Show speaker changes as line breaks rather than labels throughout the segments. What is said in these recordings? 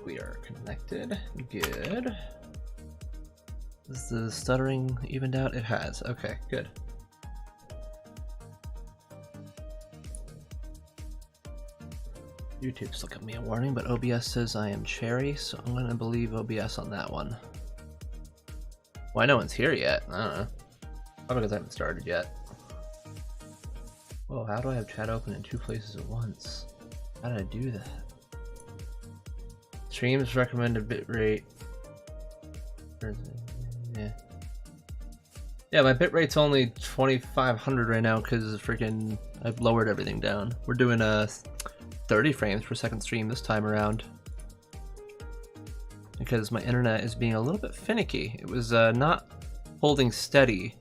We are connected. Good. Is the stuttering evened out? It has. Okay, good. YouTube still got me a warning, but OBS says I am cherry, so I'm gonna believe OBS on that one. Why no one's here yet? I don't know. Probably because I haven't started yet. Whoa, how do I have chat open in 2 places at once? How did I do that? Streams recommended bitrate. Yeah, my bitrate's only 2500 right now because freaking I've lowered everything down. We're doing a 30 frames per second stream this time around because my internet is being a little bit finicky. It was not holding steady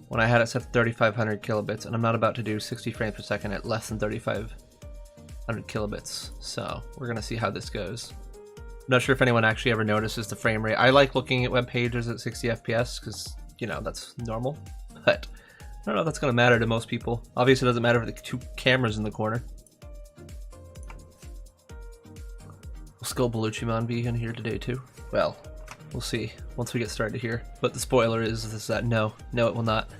when I had it set to 3500 kilobits, and I'm not about to do 60 frames per second at less than 3500 kilobits. So we're gonna see how this goes. I'm not sure if anyone actually ever notices the frame rate. I like looking at web pages at 60 FPS because, you know, that's normal, but I don't know if that's gonna matter to most people. Obviously it doesn't matter for the 2 cameras in the corner. Will Skull Beluchimon be in here today too? Well, we'll see once we get started here. But the spoiler is that no, it will not.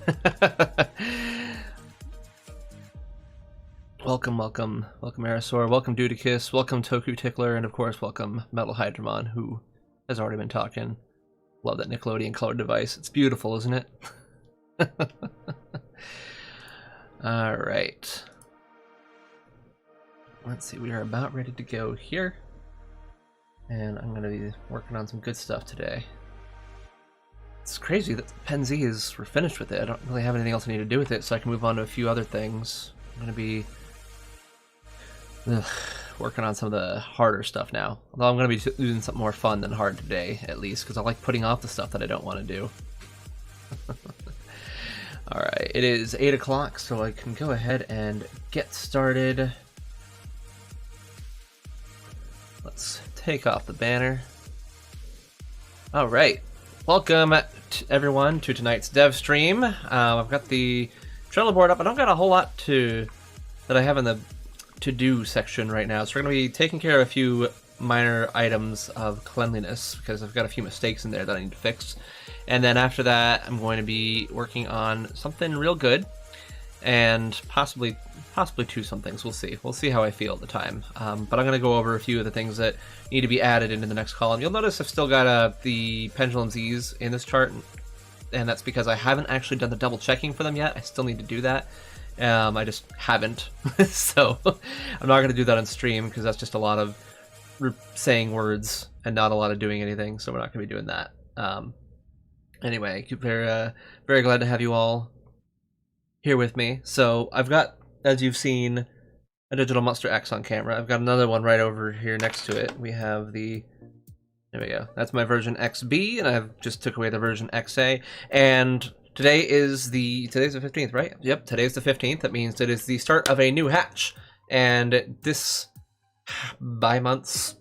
Welcome Aerosaur, welcome Dudicus, welcome Toku Tickler, and of course welcome Metal Hydramon, who has already been talking. Love that Nickelodeon colored device. It's beautiful, isn't it? Alright. Let's see, we are about ready to go here. And I'm going to be working on some good stuff today. It's crazy that Pen Z we're finished with it. I don't really have anything else I need to do with it, so I can move on to a few other things. I'm going to be working on some of the harder stuff now. Although I'm going to be doing something more fun than hard today, at least, because I like putting off the stuff that I don't want to do. Alright, it is 8 o'clock, so I can go ahead and get started. Let's take off the banner. Alright, welcome everyone to tonight's dev stream. I've got the Trello board up. I don't got a whole lot that I have in the to-do section right now, so we're going to be taking care of a few minor items of cleanliness because I've got a few mistakes in there that I need to fix. And then after that, I'm going to be working on something real good, and possibly 2 somethings. We'll see. We'll see how I feel at the time. But I'm going to go over a few of the things that need to be added into the next column. You'll notice I've still got the Pendulum Z's in this chart, and that's because I haven't actually done the double checking for them yet. I still need to do that. I just haven't. So I'm not going to do that on stream because that's just a lot of saying words and not a lot of doing anything. So we're not going to be doing that. Anyway, very glad to have you all here with me. So I've got, as you've seen, a Digital Monster X on camera. I've got another one right over here next to it. We have there we go. That's my version XB, and I've just took away the version XA. And today's the 15th, right? Yep, today's the 15th. That means it is the start of a new hatch. And this bi-month's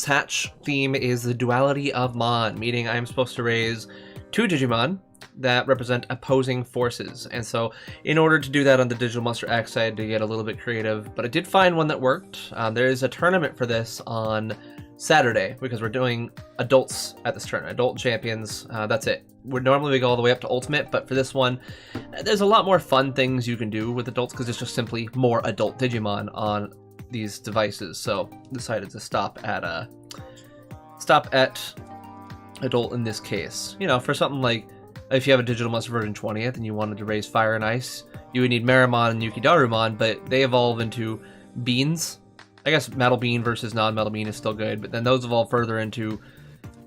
hatch theme is the duality of Mon, meaning I'm supposed to raise 2 Digimon that represent opposing forces. And so in order to do that on the Digital Monster X, I had to get a little bit creative, but I did find one that worked. There is a tournament for this on Saturday because we're doing adults at this tournament, adult champions. That's it. Normally we go all the way up to ultimate, but for this one, there's a lot more fun things you can do with adults because it's just simply more adult Digimon on these devices. So decided to stop at adult in this case. You know, for something like if you have a Digital Monster version 20th and you wanted to raise Fire and Ice, you would need Meramon and Yukidarumon, but they evolve into beans. I guess Metal Bean versus non-Metal Bean is still good, but then those evolve further into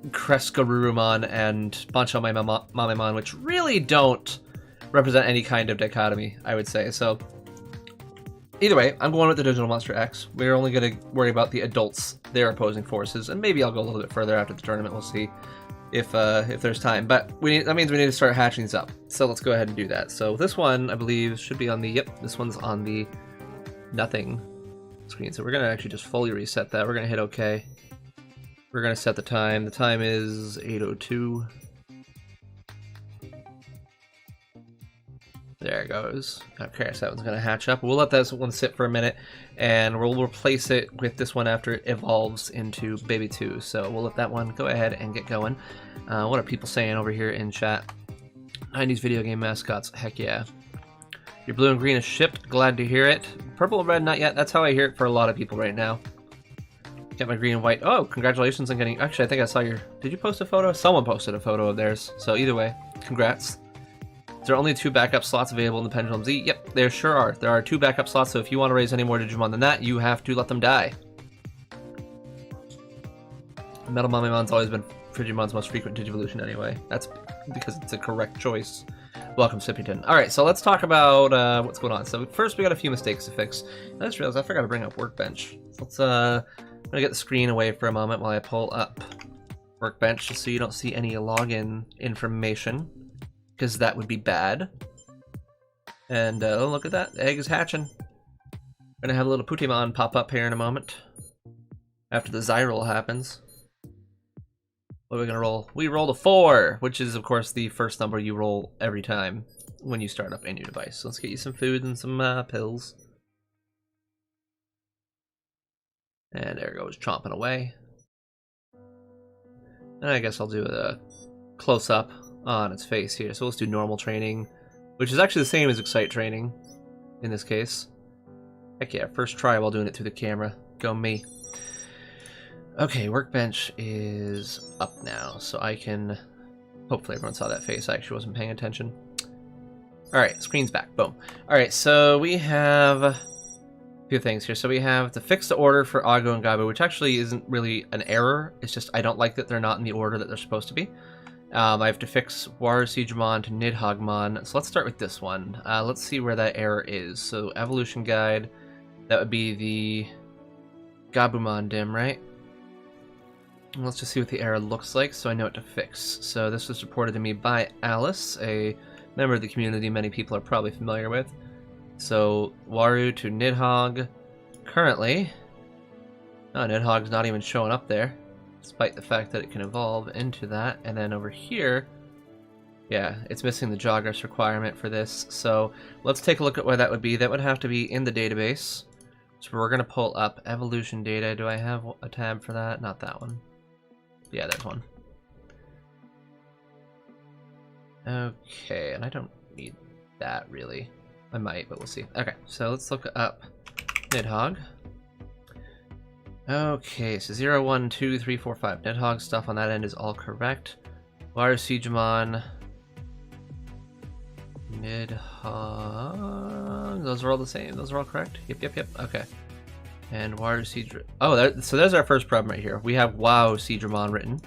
Kreskarurumon and Bancho Mamemon, which really don't represent any kind of dichotomy, I would say. So either way, I'm going with the Digital Monster X. We're only going to worry about the adults, their opposing forces, and maybe I'll go a little bit further after the tournament. We'll see if there's time. But that means we need to start hatching these up. So let's go ahead and do that. So this one, I believe, should be on the, yep, this one's on the nothing screen. So we're going to actually just fully reset that. We're going to hit OK. We're going to set the time. The time is 8:02. There it goes. Okay, so that one's going to hatch up. We'll let this one sit for a minute, and we'll replace it with this one after it evolves into Baby 2. So we'll let that one go ahead and get going. What are people saying over here in chat? 90s video game mascots. Heck yeah. Your blue and green is shipped. Glad to hear it. Purple and red, not yet. That's how I hear it for a lot of people right now. Get my green and white. Oh, congratulations on getting... Actually, I think I saw your... Did you post a photo? Someone posted a photo of theirs. So either way, congrats. There are only 2 backup slots available in the Pendulum Z. Yep, there sure are. There are 2 backup slots, so if you want to raise any more Digimon than that, you have to let them die. Metal Mummymon's always been Digimon's most frequent Digivolution anyway. That's because it's a correct choice. Welcome, Sippington. Alright, so let's talk about what's going on. So first we got a few mistakes to fix. I just realized I forgot to bring up Workbench. Let's, I'm gonna get the screen away for a moment while I pull up Workbench just so you don't see any login information, because that would be bad. And oh, look at that, the egg is hatching. Gonna have a little Putimon pop up here in a moment after the Zyroll happens. What are we gonna roll? We rolled a 4, which is of course the first number you roll every time when you start up a new device. So let's get you some food and some pills. And there it goes, chomping away. And I guess I'll do a close-up on its face here. So let's do normal training, which is actually the same as Excite training in this case. Heck yeah, first try while doing it through the camera. Go me. Okay, Workbench is up now, so I can... Hopefully everyone saw that face. I actually wasn't paying attention. Alright, screen's back. Boom. Alright, so we have a few things here. So we have to fix the order for Ago and Gabu, which actually isn't really an error. It's just I don't like that they're not in the order that they're supposed to be. I have to fix Waru Siegmon to Nidhoggmon. So let's start with this one. Let's see where that error is. So Evolution Guide, that would be the Gabumon dim, right? Let's just see what the error looks like so I know what to fix. So this was reported to me by Alice, a member of the community many people are probably familiar with. So Waru to Nidhogg. Currently, oh, Nidhogg's not even showing up there, despite the fact that it can evolve into that. And then over here, yeah, it's missing the Jogress requirement for this. So let's take a look at where that would be. That would have to be in the database. So we're going to pull up evolution data. Do I have a tab for that? Not that one. Yeah, there's one. Okay, and I don't need that really. I might, but we'll see. Okay, so let's look up Nidhogg. Okay, so 0, 1, 2, 3, 4, 5. Nidhogg stuff on that end is all correct. Waru Siegmon. Nidhogg. Those are all the same. Those are all correct? Yep. Okay. And Waru Siegmon. Oh, so there's our first problem right here. We have Wow Siegmon written.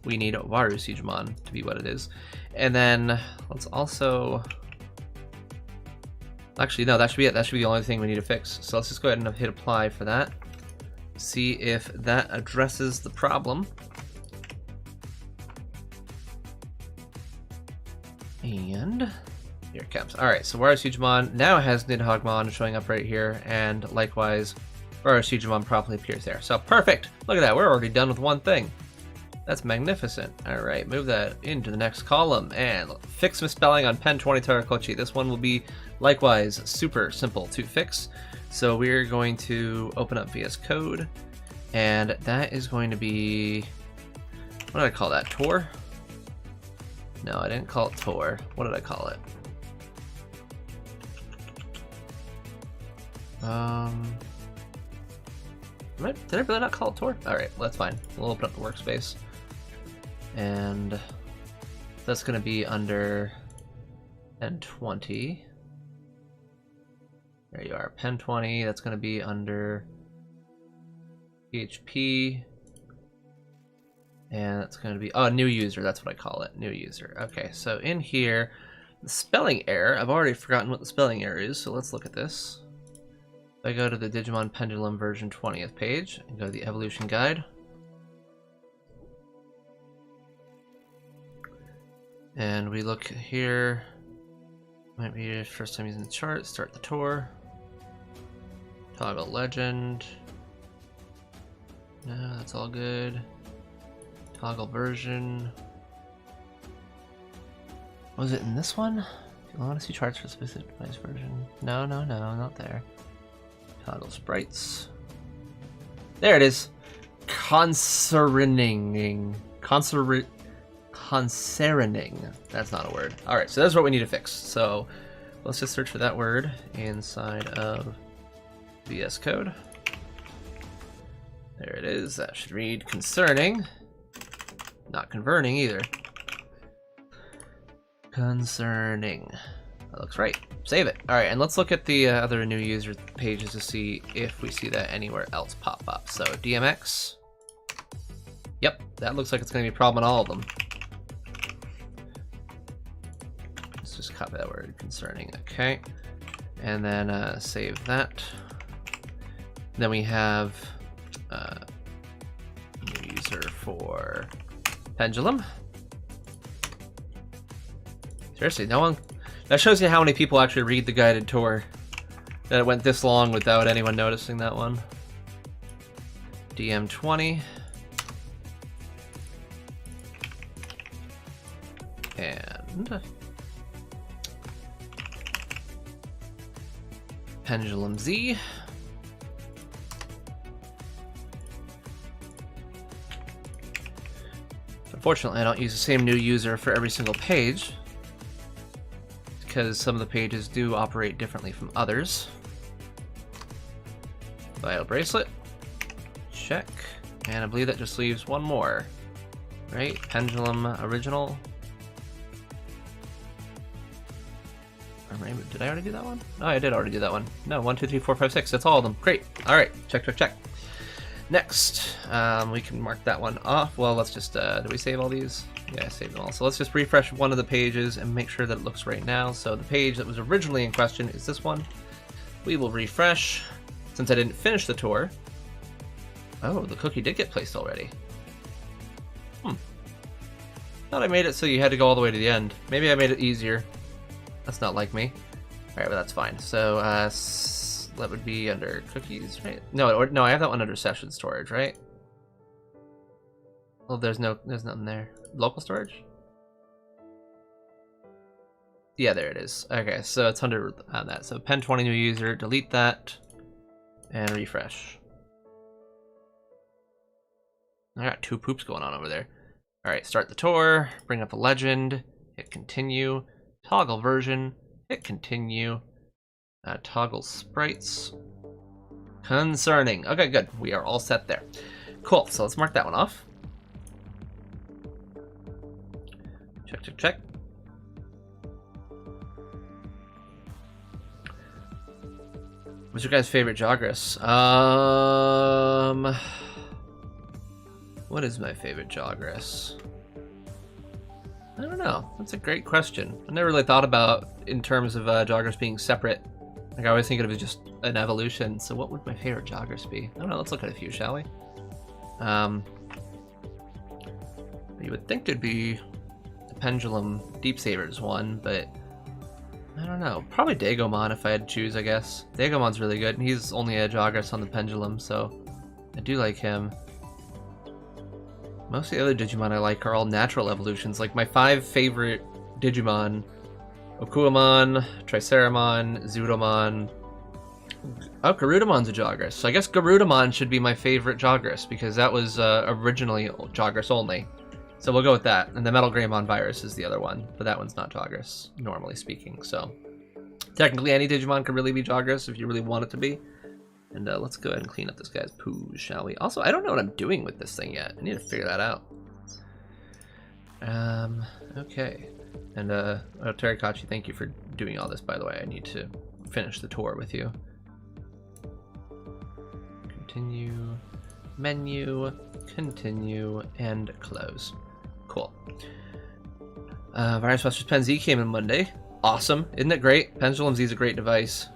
We need Waru Siegmon to be what it is. And then let's also... Actually, no, that should be it. That should be the only thing we need to fix. So let's just go ahead and hit apply for that. See if that addresses the problem. And here it comes. Alright, so Waru Siegmon now has Nidhoggmon showing up right here, and likewise, Waru Siegmon properly appears there. So perfect! Look at that, we're already done with one thing. That's magnificent. Alright, move that into the next column, and fix misspelling on Pen 20 Tarakochi. This one will be likewise super simple to fix. So we're going to open up VS Code, and that is going to be, what did I call that, Tor? No, I didn't call it Tor. What did I call it? Did I really not call it Tor? Alright, well, that's fine. We'll open up the workspace. And that's going to be under Pen 20. There you are, Pen 20. That's going to be under PHP. And that's going to be, oh, new user. That's what I call it, new user. Okay, so in here, the spelling error. I've already forgotten what the spelling error is, so let's look at this. If I go to the Digimon Pendulum version 20th page and go to the evolution guide. And we look here. Might be your first time using the chart. Start the tour. Toggle legend. No, that's all good. Toggle version. Was it in this one? I want to see charts for specific device version. No, not there. Toggle sprites. There it is. Concerning. That's not a word. Alright, so that's what we need to fix. So let's just search for that word inside of VS Code. There it is. That should read concerning. Not converting either. Concerning. That looks right. Save it. Alright, and let's look at the other new user pages to see if we see that anywhere else pop up. So DMX. Yep, that looks like it's going to be a problem in all of them. Let's just copy that word, concerning. Okay. And then save that. Then we have new user for pendulum. Seriously, no one... That shows you how many people actually read the guided tour. That it went this long without anyone noticing that one. DM20. And... Pendulum Z. Unfortunately, I don't use the same new user for every single page, because some of the pages do operate differently from others. Vital bracelet. Check. And I believe that just leaves one more. Right? Pendulum original. Or maybe, did I already do that one? No, I did already do that one. No, 1, 2, 3, 4, 5, 6. That's all of them. Great. Alright. Check. Next, we can mark that one off. Well, let's just, did we save all these? Yeah, I saved them all. So let's just refresh one of the pages and make sure that it looks right now. So the page that was originally in question is this one. We will refresh. Since I didn't finish the tour. Oh, the cookie did get placed already. Thought I made it so you had to go all the way to the end. Maybe I made it easier. That's not like me. Alright, but that's fine. So, that would be under cookies, right? No, I have that one under session storage, right? Well, there's nothing there. Local storage? Yeah, there it is. Okay, so it's under that. So pen 20 new user, delete that, and refresh. I got 2 poops going on over there. Alright, start the tour, bring up a legend, hit continue, toggle version, hit continue. Toggle sprites. Concerning. Okay, good. We are all set there. Cool. So let's mark that one off. Check. What's your guys' favorite Jogress? What is my favorite Jogress? I don't know. That's a great question. I never really thought about in terms of Jogress being separate. Like, I always think of it as just an evolution. So what would my favorite Jogress be? I don't know. Let's look at a few, shall we? You would think there'd be the Pendulum Deep Savers one, but I don't know. Probably Digimon if I had to choose, I guess. Digimon's really good, and he's only a Jogress on the Pendulum, so I do like him. Most of the other Digimon I like are all natural evolutions. Like, my 5 favorite Digimon: Okuamon, Triceramon, Zudomon. Oh, Garudamon's a Jogress. So I guess Garudamon should be my favorite Jogress, because that was originally Jogress only. So we'll go with that. And the Metal Greymon Virus is the other one, but that one's not Jogress, normally speaking. So technically any Digimon could really be Jogress if you really want it to be. And let's go ahead and clean up this guy's poos, shall we? Also, I don't know what I'm doing with this thing yet. I need to figure that out. Okay. And, Terikachi, thank you for doing all this, by the way. I need to finish the tour with you. Continue, menu, continue, and close. Cool. Virus Busters Pen Z came in Monday. Awesome. Isn't it great? Pendulum Z is a great device.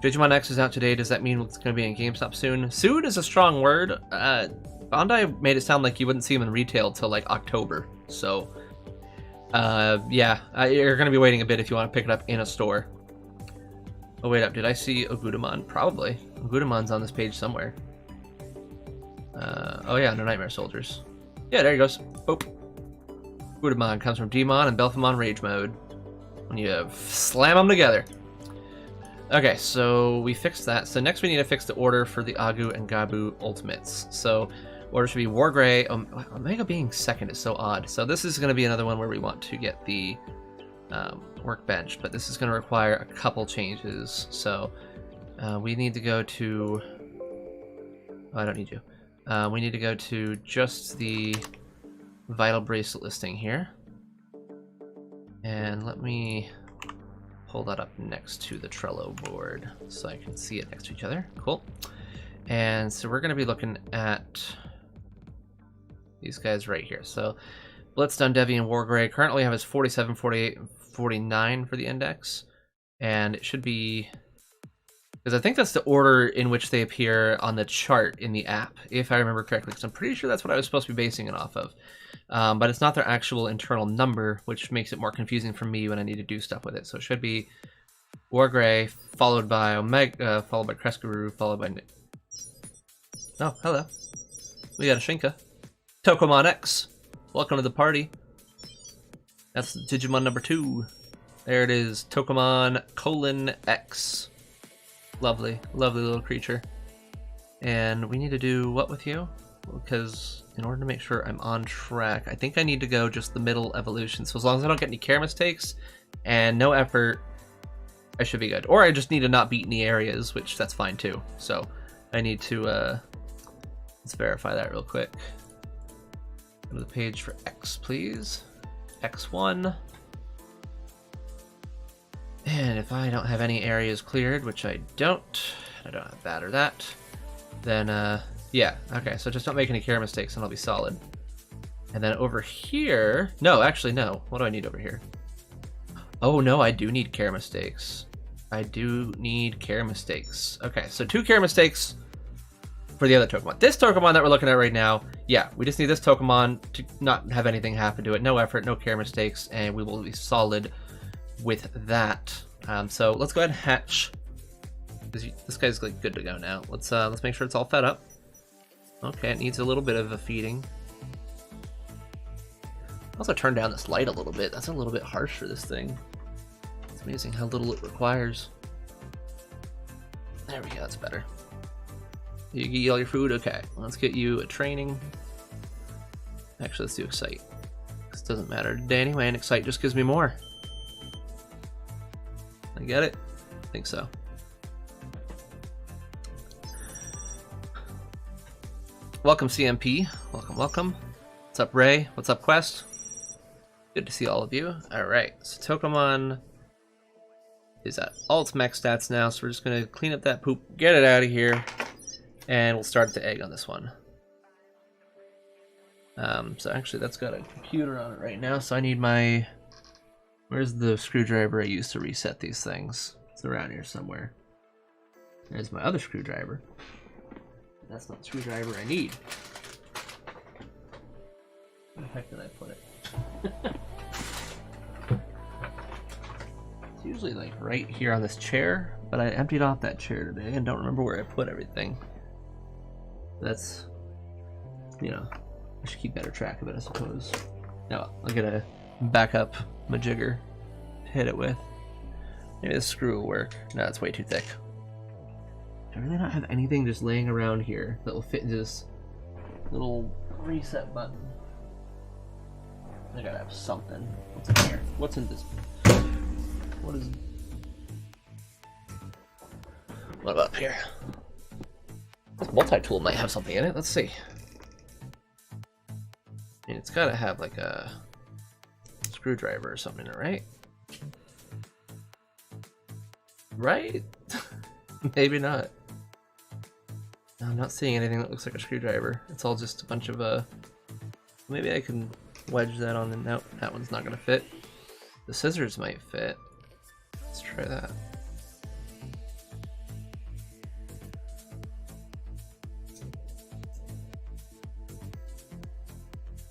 Digimon X is out today. Does that mean it's going to be in GameStop soon? Soon is a strong word. Bandai made it sound like you wouldn't see them in retail till like October. So, yeah, you're going to be waiting a bit if you want to pick it up in a store. Oh, wait up. Did I see Ogudamon? Probably. Ogudamon's on this page somewhere. Oh, yeah, no Nightmare Soldiers. Yeah, there he goes. Boop. Ogudamon comes from Demon and Belphamon Rage Mode. when you slam them together. Okay, so we fixed that. So next we need to fix the order for the Agu and Gabu ultimates. So order should be Wargrey. Omega being second is so odd. So this is going to be another one where we want to get the workbench, but this is going to require a couple changes. So we need to go to... Oh, I don't need you. We need to go to just the vital bracelet listing here. And let me pull that up next to the Trello board so I can see it next to each other. Cool. And so we're going to be looking at these guys right here. So Blitzdone, Devi, and Wargrey currently have his 47, 48, and 49 for the index. And it should be... because I think that's the order in which they appear on the chart in the app, if I remember correctly, because I'm pretty sure that's what I was supposed to be basing it off of. But it's not their actual internal number, which makes it more confusing for me when I need to do stuff with it. So it should be Wargrey, followed by Omega, followed by Kresgaru, followed by... Oh, hello. We got a Shinka. Tokomon X. Welcome to the party. That's Digimon number 2. There it is, Tokomon X. Lovely, lovely little creature. And we need to do what with you? Because in order to make sure I'm on track, I think I need to go just the middle evolution. So as long as I don't get any care mistakes and no effort, I should be good. Or I just need to not beat any areas, which that's fine too. So I need to, let's verify that real quick. Go to the page for X, please. X1. And if I don't have any areas cleared, which I don't have that or that, then, yeah, okay, so just don't make any care mistakes and I'll be solid. And then over here, no, actually, no. What do I need over here? Oh, no, I do need care mistakes. I do need care mistakes. Okay, so 2 care mistakes for the other Tokomon. This Tokomon that we're looking at right now, yeah, we just need this Tokomon to not have anything happen to it. No effort, no care mistakes, and we will be solid with that. So let's go ahead and hatch. This guy's like good to go now. Let's make sure it's all fed up. Okay, it needs a little bit of a feeding. Also turn down this light a little bit. That's a little bit harsh for this thing. It's amazing how little it requires. There we go, that's better. You eat all your food? Okay, let's get you a training. Actually, let's do Excite. This doesn't matter today anyway, and Excite just gives me more. I get it? I think so. Welcome, CMP. Welcome, welcome. What's up, Ray? What's up, Quest? Good to see all of you. Alright, so Tokomon is at alt max stats now, so we're just going to clean up that poop, get it out of here, and we'll start the egg on this one. So actually, that's got a computer on it right now, so I need my... Where's the screwdriver I used to reset these things? It's around here somewhere. There's my other screwdriver. That's not the screwdriver I need. Where the heck did I put it? It's usually like right here on this chair, but I emptied off that chair today and don't remember where I put everything. That's, you know, I should keep better track of it, I suppose. Now I'll get a backup majigger to hit it with. Maybe this screw will work. No, it's way too thick. I really not have anything just laying around here that will fit into this little reset button. I gotta have something. What's in here? What's in this? What is... What about up here? This multi-tool might have something in it. Let's see. I mean, it's gotta have like a screwdriver or something, right? Right? Maybe not. No, I'm not seeing anything that looks like a screwdriver. It's all just a bunch of maybe I can wedge that on and nope, that one's not gonna fit. The scissors might fit. Let's try that.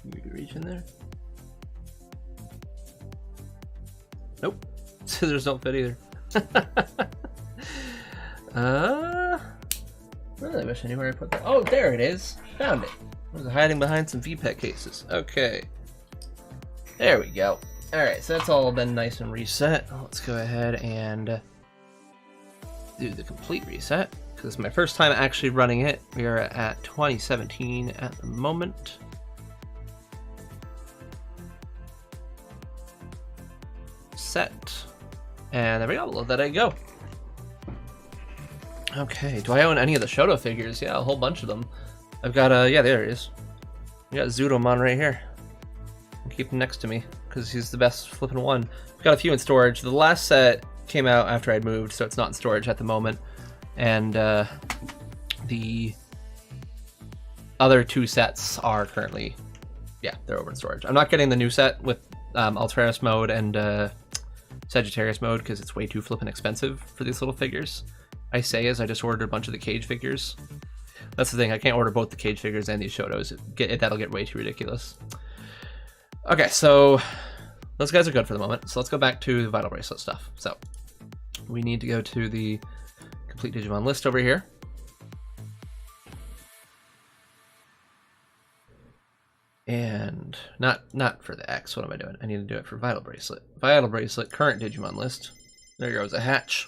Maybe reach in there. Nope. Scissors don't fit either. Really wish I knew where I put that. Oh, there it is. Found it. I was hiding behind some VPET cases. Okay. There we go. Alright, so that's all been nice and reset. Let's go ahead and do the complete reset, because it's my first time actually running it. We are at 2017 at the moment. Set. And there we go, let that go. Okay, do I own any of the Shoto figures? Yeah, a whole bunch of them. I've got, yeah, there it is. We got Zudomon right here. I'll keep him next to me, because he's the best flipping one. I've got a few in storage. The last set came out after I'd moved, so it's not in storage at the moment. And the other two sets are currently, yeah, they're over in storage. I'm not getting the new set with Alteraris mode and Sagittarius mode, because it's way too flippin' expensive for these little figures. I say as I just ordered a bunch of the cage figures. That's the thing, I can't order both the cage figures and these Shotos. That'll get way too ridiculous. Okay, so those guys are good for the moment. So let's go back to the Vital Bracelet stuff. So we need to go to the complete Digimon list over here. And not for the X, what am I doing? I need to do it for Vital Bracelet. Vital Bracelet, current Digimon list. There goes a hatch.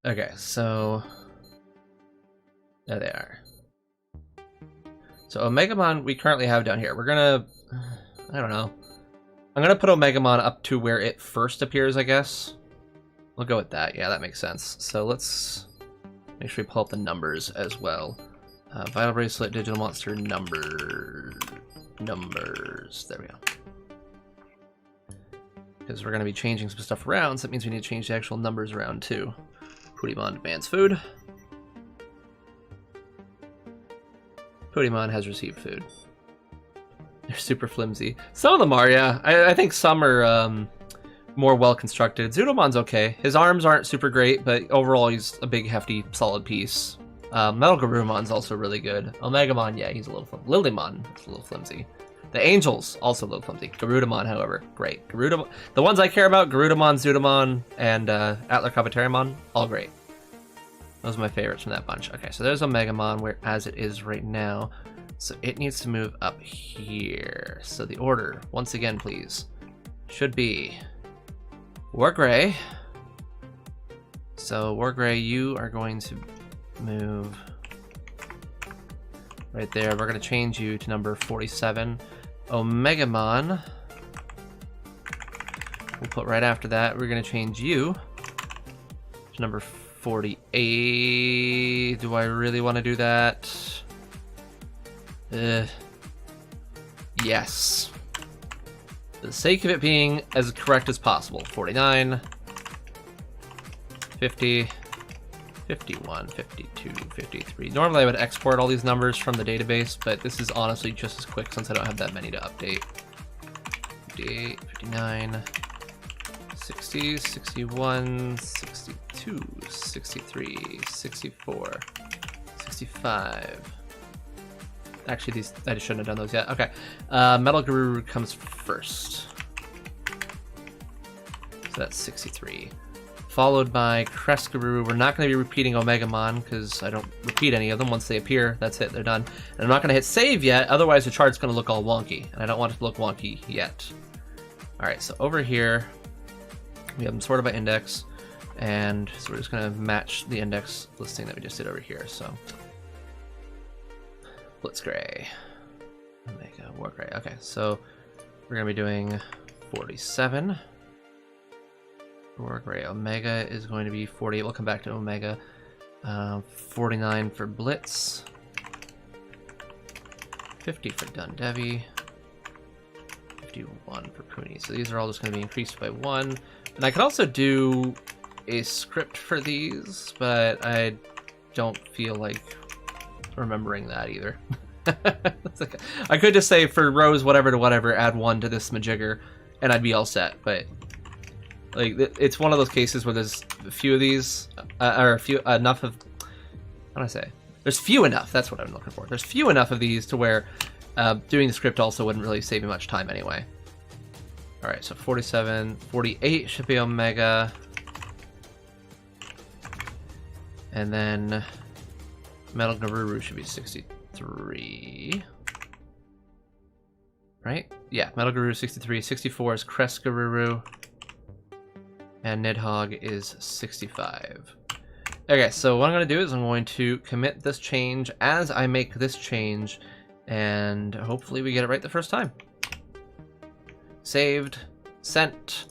Okay, so there they are. So Omegamon we currently have down here. We're gonna, I don't know. I'm gonna put Omegamon up to where it first appears, I guess. We'll go with that. Yeah, that makes sense. So let's make sure we pull up the numbers as well. Vital Bracelet, Digital Monster, numbers. There we go. Because we're gonna be changing some stuff around, so that means we need to change the actual numbers around too. Pudimon demands food. Pudimon has received food. They're super flimsy. Some of them are, yeah. I think some are more well constructed. Zudomon's okay. His arms aren't super great, but overall he's a big, hefty, solid piece. Metal Garurumon's also really good. Omegamon, yeah, he's a little flimsy. Lilymon is a little flimsy. The Angels, also a little flimsy. Garudamon, however, great. Garudamon, the ones I care about, Garudamon, Zudomon, and Atler Kabuterimon, all great. Those are my favorites from that bunch. Okay, so there's Omegamon where as it is right now. So it needs to move up here. So the order, once again, please, should be Wargray. So Wargray, you are going to move right there. We're going to change you to number 47. Omegamon, we'll put right after that. We're going to change you to number 48. Do I really want to do that? Yes. For the sake of it being as correct as possible. 49, 50, 51, 52, 53. Normally I would export all these numbers from the database, but this is honestly just as quick since I don't have that many to update. 58, 59, 60, 61, 62, 63, 64, 65. Actually, these I just shouldn't have done those yet. Okay, Metal Garuru comes first. So that's 63. Followed by Crest Garuru. We're not going to be repeating Omegamon because I don't repeat any of them. Once they appear, that's it, they're done. And I'm not going to hit save yet, otherwise the chart's going to look all wonky. And I don't want it to look wonky yet. Alright, so over here, we have them sorted by index. And so we're just going to match the index listing that we just did over here. So Blitzgray, Omega, Wargray. Okay, so we're going to be doing 47. Wargray. Omega is going to be 48. We'll come back to Omega. 49 for Blitz. 50 for Dundevi. 51 for Puni. So these are all just going to be increased by 1. And I could also do a script for these, but I don't feel like remembering that either. Okay. I could just say for rows whatever to whatever, add 1 to this majigger, and I'd be all set, but like it's one of those cases where there's a few of these, or a few enough of, how do I say? There's few enough, that's what I'm looking for. There's few enough of these to where doing the script also wouldn't really save me much time anyway. Alright, so 47, 48 should be Omega. And then Metal Garuru should be 63. right? Yeah, Metal Guru 63. 64 is Kresgaruru. And Nidhogg is 65. Okay, so what I'm going to do is I'm going to commit this change as I make this change, and hopefully we get it right the first time. Saved. Sent.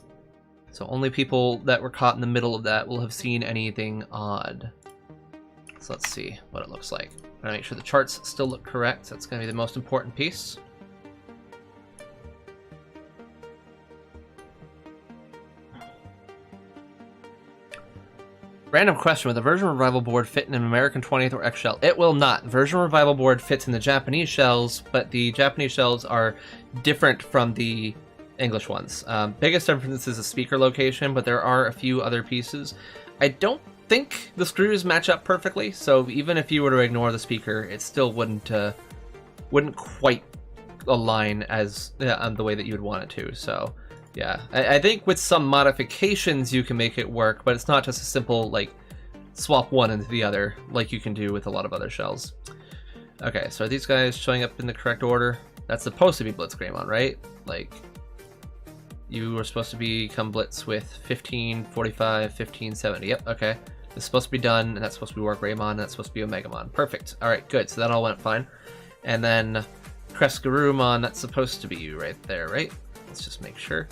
So only people that were caught in the middle of that will have seen anything odd. So let's see what it looks like. I'm going to make sure the charts still look correct. That's going to be the most important piece. Random question, will the version revival board fit in an American 20th or X shell? It will not. Version revival board fits in the Japanese shells, but the Japanese shells are different from the English ones. Biggest difference is the speaker location, but there are a few other pieces. I don't think the screws match up perfectly, so even if you were to ignore the speaker, it still wouldn't quite align as the way that you would want it to. So yeah, I think with some modifications you can make it work, but it's not just a simple like swap one into the other like you can do with a lot of other shells. Okay, so are these guys showing up in the correct order? That's supposed to be Blitzgreymon, right? Like, you were supposed to become Blitz with 15, 45, 15, 70. Yep, okay. This is supposed to be done, and that's supposed to be Wargreymon, and that's supposed to be Omegamon. Perfect. Alright, good. So that all went fine. And then Kresgarurumon, that's supposed to be you right there, right? Let's just make sure.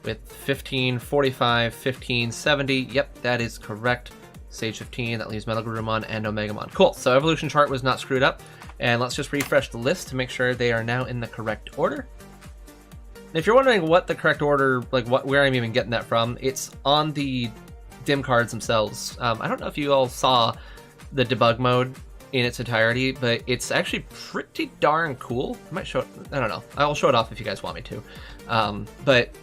With 15, 45, 15, 70. Yep, that is correct. Stage 15, that leaves Metal Garurumon and Omegamon. Cool, so evolution chart was not screwed up. And let's just refresh the list to make sure they are now in the correct order. If you're wondering what the correct order, like where I'm even getting that from, it's on the dim cards themselves. I don't know if you all saw the debug mode in its entirety, but it's actually pretty darn cool. I might show it, I don't know. I'll show it off if you guys want me to. But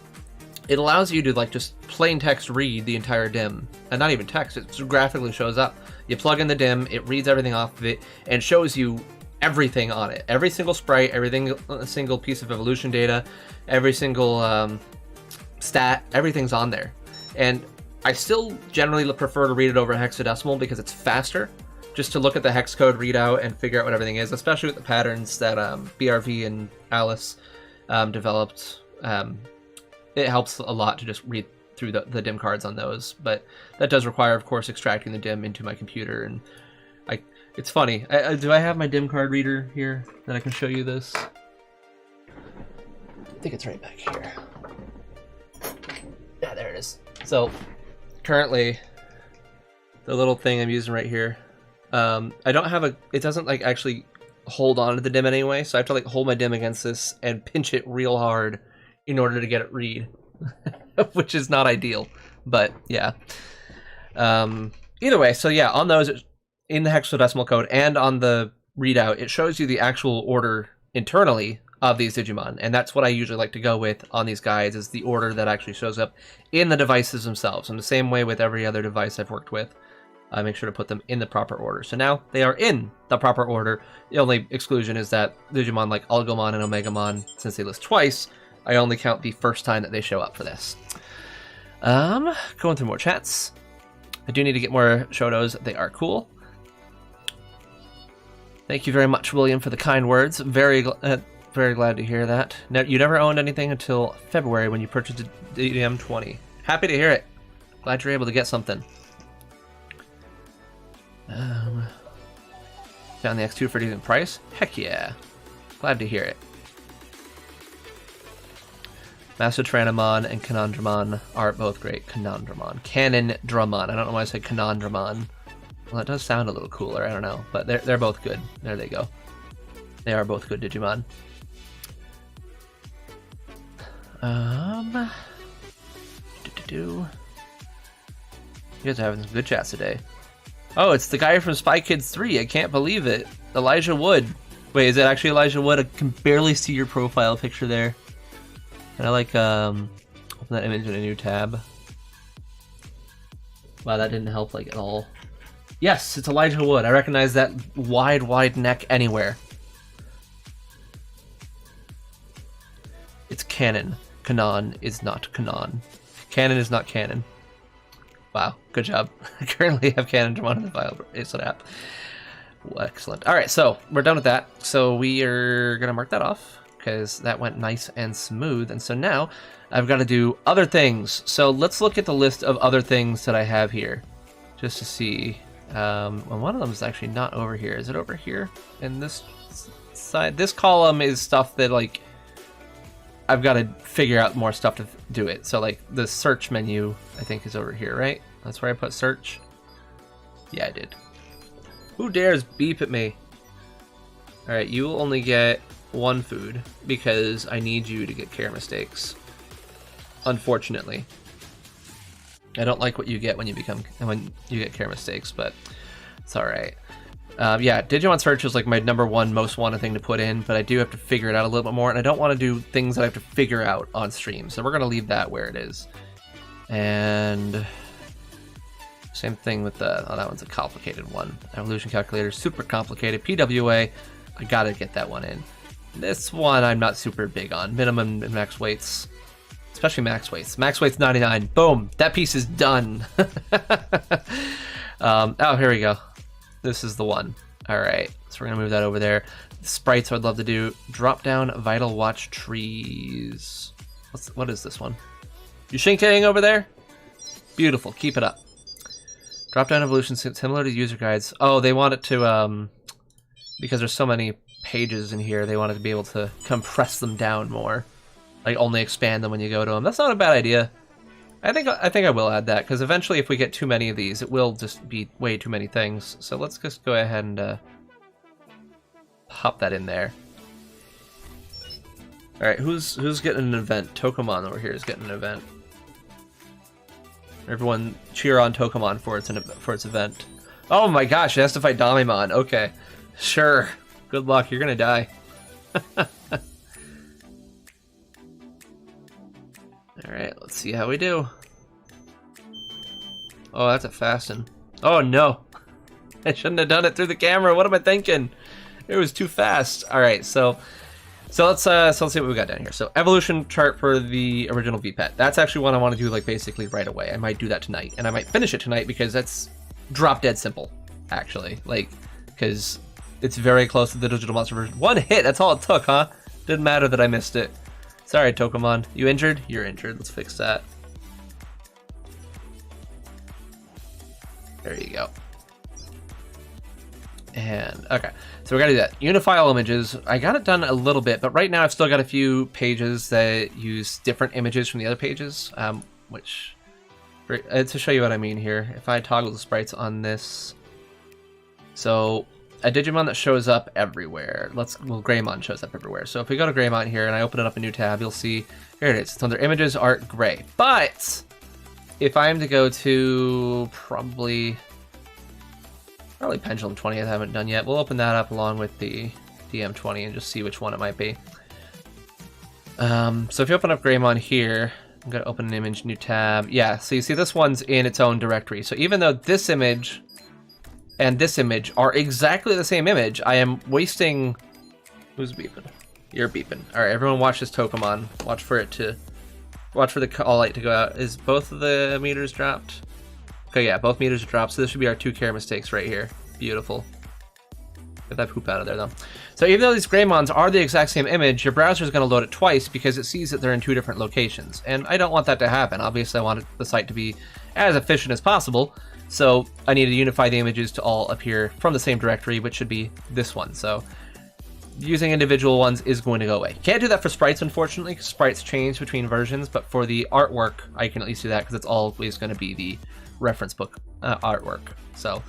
it allows you to like just plain text read the entire dim, and not even text, it just graphically shows up. You plug in the dim, it reads everything off of it, and shows you everything on it. Every single sprite, everything, a single piece of evolution data, every single stat, everything's on there. And I still generally prefer to read it over hexadecimal because it's faster, just to look at the hex code readout and figure out what everything is, especially with the patterns that BRV and Alice developed. It helps a lot to just read through the dim cards on those, but that does require, of course, extracting the dim into my computer. And it's funny. Do I have my dim card reader here that I can show you this? I think it's right back here. Yeah, there it is. So currently, the little thing I'm using right here, I don't have it doesn't like actually hold on to the dim anyway, so I have to like hold my dim against this and pinch it real hard in order to get it read, which is not ideal, but yeah. Either way, so yeah, on those, in the hexadecimal code and on the readout, it shows you the actual order internally of these Digimon, and that's what I usually like to go with on these guides, is the order that actually shows up in the devices themselves. In the same way with every other device I've worked with, I make sure to put them in the proper order. So now they are in the proper order. The only exclusion is that Digimon like Algomon and Omegamon, since they list twice, I only count the first time that they show up for this. Going through more chats. I do need to get more Shotos. They are cool. Thank you very much, William, for the kind words. Very glad to hear that. Now, you never owned anything until February when you purchased a DDM20. Happy to hear it. Glad you're able to get something. Found the X2 for a decent price? Heck yeah. Glad to hear it. Master Tranamon and Canondramon are both great. Canondramon. I don't know why I said Canondramon. Well, that does sound a little cooler. I don't know, but they're both good. There they go. They are both good Digimon. You guys are having some good chats today. Oh, it's the guy from Spy Kids 3. I can't believe it. Elijah Wood. Wait, is it actually Elijah Wood? I can barely see your profile picture there. Can I like open that image in a new tab? Wow, that didn't help like at all. Yes, it's Elijah Wood. I recognize that wide neck anywhere. It's canon. Kanon is not canon. Canon is not canon. Wow, good job. I currently have Canondramon in the file app. Well, excellent. All right, so we're done with that. So we are gonna mark that off. because that went nice and smooth. And so now I've got to do other things. So let's look at the list of other things that I have here, just to see. Well, one of them is actually not over here. Is it over here in this side? This column is stuff that, like, I've got to figure out more stuff to do it. So, like, the search menu, I think, is over here, right? That's where I put search. Yeah, I did. Who dares beep at me? Alright, you will only get one food because I need you to get care mistakes. Unfortunately. I don't like what you get when you get care mistakes, but it's alright. Yeah, Digimon search is like my #1 most wanted thing to put in, but I do have to figure it out a little bit more, and I don't want to do things that I have to figure out on stream, so we're going to leave that where it is. And same thing with the, oh, that one's a complicated one. Evolution calculator, super complicated. PWA, I got to get that one in. This one I'm not super big on. Minimum and max weights, especially max weights. Max weights 99. Boom, that piece is done. Oh, here we go. This is the one. All right, so we're gonna move that over there. The sprites I'd love to do. Drop down vital watch trees. What is this one? You Shinkeing over there? Beautiful, keep it up. Drop down evolution similar to user guides. Oh, they want it to, because there's so many pages in here, they wanted to be able to compress them down more. Like only expand them when you go to them. That's not a bad idea. I think I will add that, because eventually if we get too many of these, it will just be way too many things. So let's just go ahead and pop that in there. All right, who's getting an event? Tokomon over here is getting an event. Everyone cheer on Tokomon for its event. Oh my gosh, it has to fight Damimon. Okay, sure. Good luck. You're gonna die. Alright, let's see how we do. Oh, that's a fast one. Oh no! I shouldn't have done it through the camera. What am I thinking? It was too fast. Alright, so let's see what we got down here. So evolution chart for the original VPET. That's actually one I want to do like basically right away. I might do that tonight, and I might finish it tonight because that's drop dead simple, actually. Like, because it's very close to the digital monster version. One hit, that's all it took, huh? Didn't matter that I missed it. Sorry, Tokomon. You injured? You're injured. Let's fix that. There you go. And, okay. So we gotta do that. Unify all images. I got it done a little bit, but right now I've still got a few pages that use different images from the other pages, which, to show you what I mean here, if I toggle the sprites on this, so a Digimon that shows up everywhere. Well, Greymon shows up everywhere. So if we go to Greymon here and I open it up a new tab, you'll see, here it is. It's under images, art, gray. But if I am to go to probably Pendulum 20, I haven't done yet. We'll open that up along with the DM20 and just see which one it might be. So if you open up Greymon here, I'm gonna open an image, new tab. Yeah, so you see this one's in its own directory. So even though this image and this image are exactly the same image, I am wasting... Who's beeping? You're beeping. All right, everyone watch this Tokomon. Watch for the call light to go out. Is both of the meters dropped? Okay, yeah, both meters are dropped, so this should be our 2 care mistakes right here. Beautiful. Get that poop out of there, though. So even though these Greymons are the exact same image, your browser is going to load it twice because it sees that they're in 2 different locations. And I don't want that to happen. Obviously, I want the site to be as efficient as possible. So I need to unify the images to all appear from the same directory, which should be this one. So using individual ones is going to go away. Can't do that for sprites, unfortunately, because sprites change between versions. But for the artwork, I can at least do that because it's always going to be the reference book artwork. So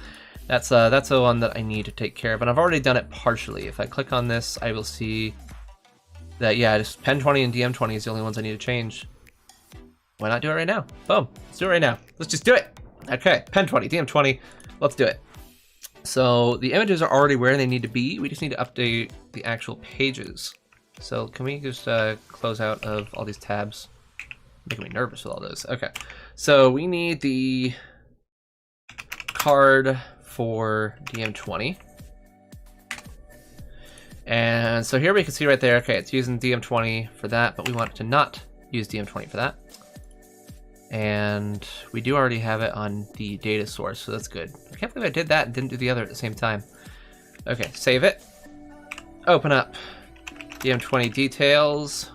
that's the one that I need to take care of. And I've already done it partially. If I click on this, I will see that, yeah, just Pen 20 and DM 20 is the only ones I need to change. Why not do it right now? Boom. Let's do it right now. Let's just do it. Okay, Pen 20, DM 20. Let's do it. So the images are already where they need to be. We just need to update the actual pages. So can we just close out of all these tabs? Making me nervous with all those. Okay, so we need the card for DM20. And so here we can see right there, okay, it's using DM20 for that, but we want it to not use DM20 for that. And we do already have it on the data source, so that's good. I can't believe I did that and didn't do the other at the same time. Okay, save it. Open up DM20 details.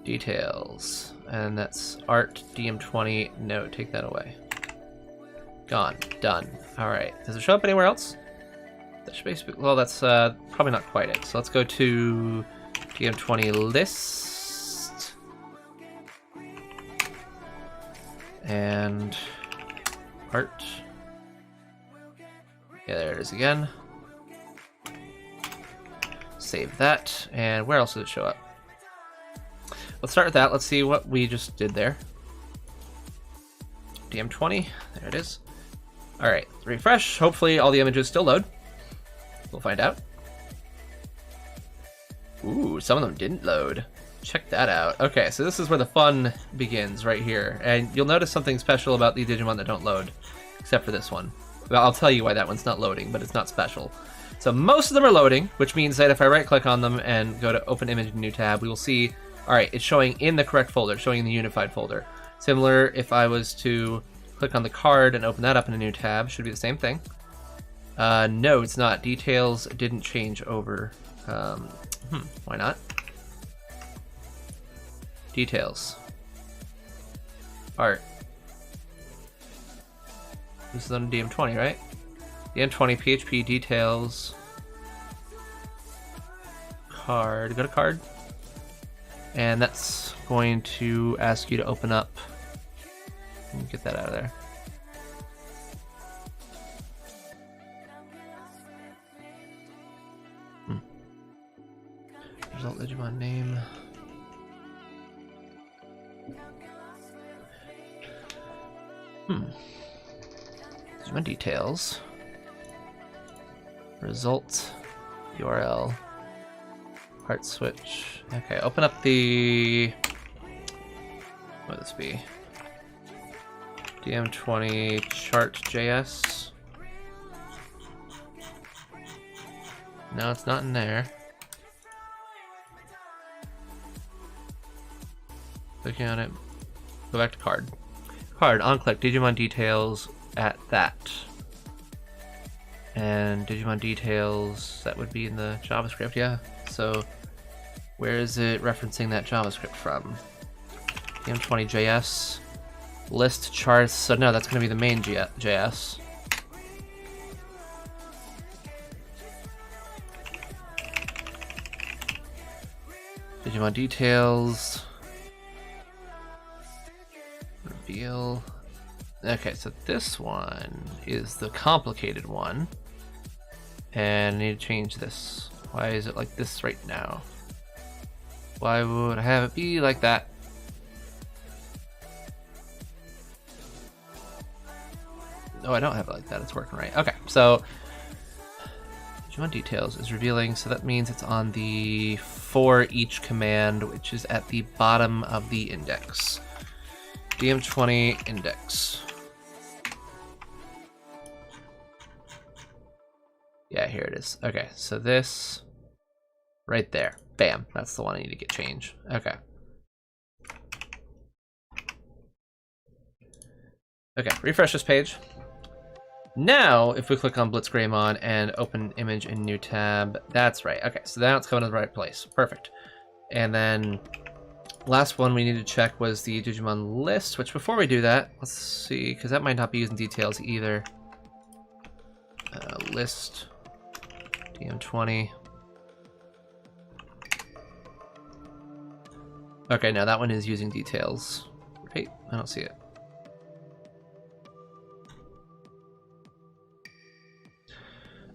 Details. And that's art DM20. No, take that away. Gone. Done. Alright. Does it show up anywhere else? That should basically, well, that's probably not quite it. So let's go to DM20 list. And art. Yeah, there it is again. Save that. And where else does it show up? Let's start with that. Let's see what we just did there. DM20. There it is. Alright, refresh. Hopefully all the images still load. We'll find out. Ooh, some of them didn't load. Check that out. Okay, so this is where the fun begins, right here. And you'll notice something special about the Digimon that don't load, except for this one. Well, I'll tell you why that one's not loading, but it's not special. So most of them are loading, which means that if I right-click on them and go to Open Image in New Tab, we will see, alright, it's showing in the correct folder, showing in the Unified folder. Similar, if I was to click on the card and open that up in a new tab, should be the same thing. No, it's not. Details didn't change over. Why not? Details. Art. This is on DM20, right? DM20 PHP details. Card. Go to card. And that's going to ask you to open up. Get that out of there. Result Digimon name. Digimon details. Result URL. Part switch. Okay, open up the. What would this be? DM20 chart.js. No, it's not in there. Clicking on it. Go back to card. Card, on click, Digimon details at that. And Digimon details, that would be in the JavaScript, yeah. So where is it referencing that JavaScript from? DM20JS. List charts, so no, that's going to be the main JS. Digimon details. Reveal. Okay, so this one is the complicated one. And I need to change this. Why is it like this right now? Why would I have it be like that? No, I don't have it like that. It's working right. Okay, so Digimon details is revealing, so that means it's on the for each command, which is at the bottom of the index. DM20 index. Yeah, here it is. Okay, so this right there. Bam, that's the one I need to get changed. Okay. Okay, refresh this page. Now, if we click on Blitzgreymon and open image in new tab, that's right. Okay, so now it's coming to the right place. Perfect. And then last one we need to check was the Digimon list, which before we do that, let's see, because that might not be using details either. List, DM20. Okay, no, that one is using details. Wait, I don't see it.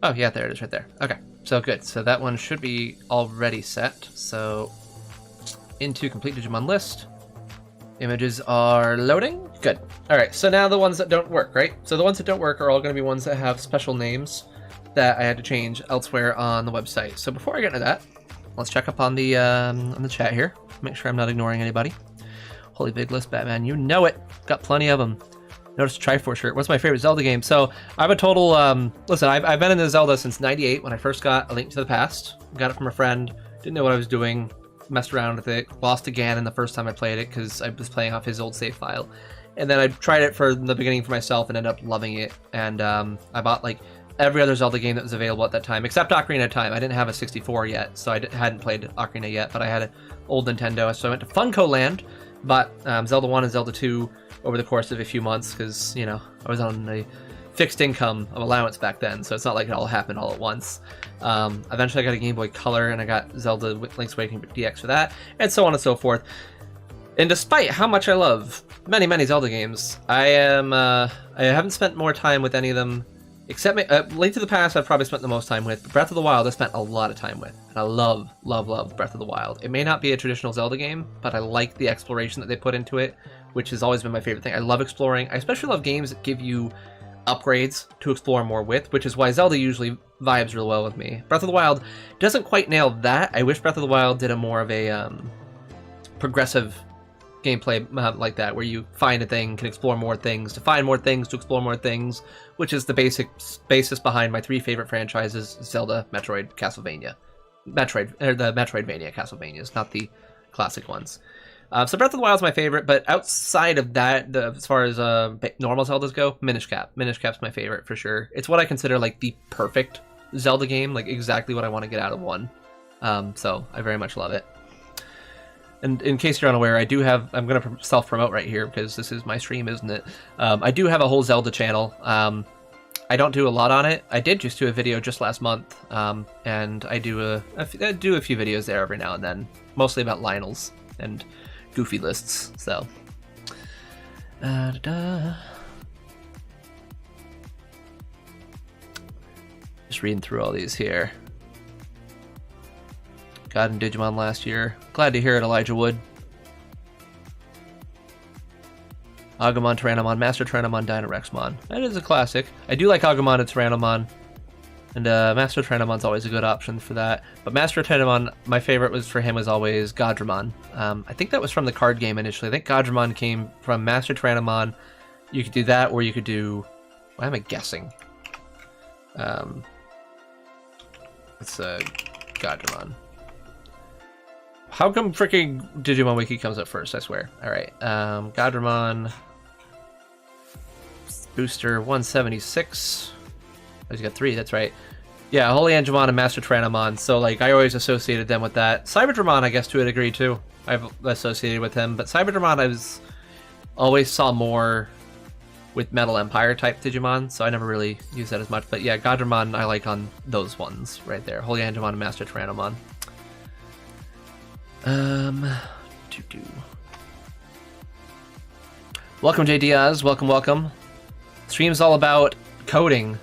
Oh, yeah, there it is right there. Okay, so good. So that one should be already set. So into complete Digimon list. Images are loading. Good. All right, so now the ones that don't work, right? So the ones that don't work are all going to be ones that have special names that I had to change elsewhere on the website. So before I get into that, let's check up on the chat here. Make sure I'm not ignoring anybody. Holy big list, Batman. You know it. Got plenty of them. Notice Triforce shirt. What's my favorite Zelda game? So I have a total, listen, I've been in the Zelda since 98 when I first got A Link to the Past. Got it from a friend. Didn't know what I was doing. Messed around with it. Lost again the first time I played it because I was playing off his old save file. And then I tried it for the beginning for myself and ended up loving it. And I bought like every other Zelda game that was available at that time, except Ocarina of Time. I didn't have a 64 yet, so I hadn't played Ocarina yet, but I had an old Nintendo, so I went to Funko Land, bought Zelda 1 and Zelda 2 over the course of a few months, because, you know, I was on a fixed income of allowance back then, so it's not like it all happened all at once. Eventually I got a Game Boy Color, and I got Zelda Link's Awakening DX for that, and so on and so forth. And despite how much I love many Zelda games, I haven't spent more time with any of them, except Link to the Past I've probably spent the most time with, but Breath of the Wild I spent a lot of time with, and I love Breath of the Wild. It may not be a traditional Zelda game, but I like the exploration that they put into it, which has always been my favorite thing. I love exploring. I especially love games that give you upgrades to explore more with, which is why Zelda usually vibes real well with me. Breath of the Wild doesn't quite nail that. I wish Breath of the Wild did a more of a progressive gameplay like that, where you find a thing, can explore more things, to find more things, to explore more things, which is the basis behind my 3 favorite franchises: Zelda, Metroid, Castlevania. The Metroidvania Castlevanias, not the classic ones. So Breath of the Wild is my favorite, but outside of that, as far as normal Zeldas go, Minish Cap. Minish Cap's my favorite for sure. It's what I consider like the perfect Zelda game, like exactly what I want to get out of one. So I very much love it. And in case you're unaware, I'm going to self-promote right here because this is my stream, isn't it? I do have a whole Zelda channel. I don't do a lot on it. I did just do a video just last month, and I do a few videos there every now and then, mostly about Lionels and Goofy lists. So, just reading through all these here. God and Digimon last year. Glad to hear it, Elijah Wood. Agumon, Tyrannomon, Master Tyrannomon, Dynarexmon. That is a classic. I do like Agumon and Tyrannomon. And Master Tyrannomon's always a good option for that. But Master Tyrannomon, my favorite was always Godramon. I think that was from the card game initially. I think Godramon came from Master Tyrannomon. You could do that, or you could do... Why am I guessing? It's Godramon. How come freaking Digimon Wiki comes up first, I swear. Alright, Godramon... Booster 176. Oh, he's got 3, that's right. Yeah, Holy Angemon and Master Tyrannomon, so like I always associated them with that. Cyberdramon, I guess, to a degree too. I've associated with him, but Cyberdramon I always saw more with Metal Empire type Digimon, so I never really used that as much. But yeah, Godramon I like on those ones right there. Holy Angemon and Master Tyrannomon. Welcome, J. Diaz. Welcome. Stream's all about coding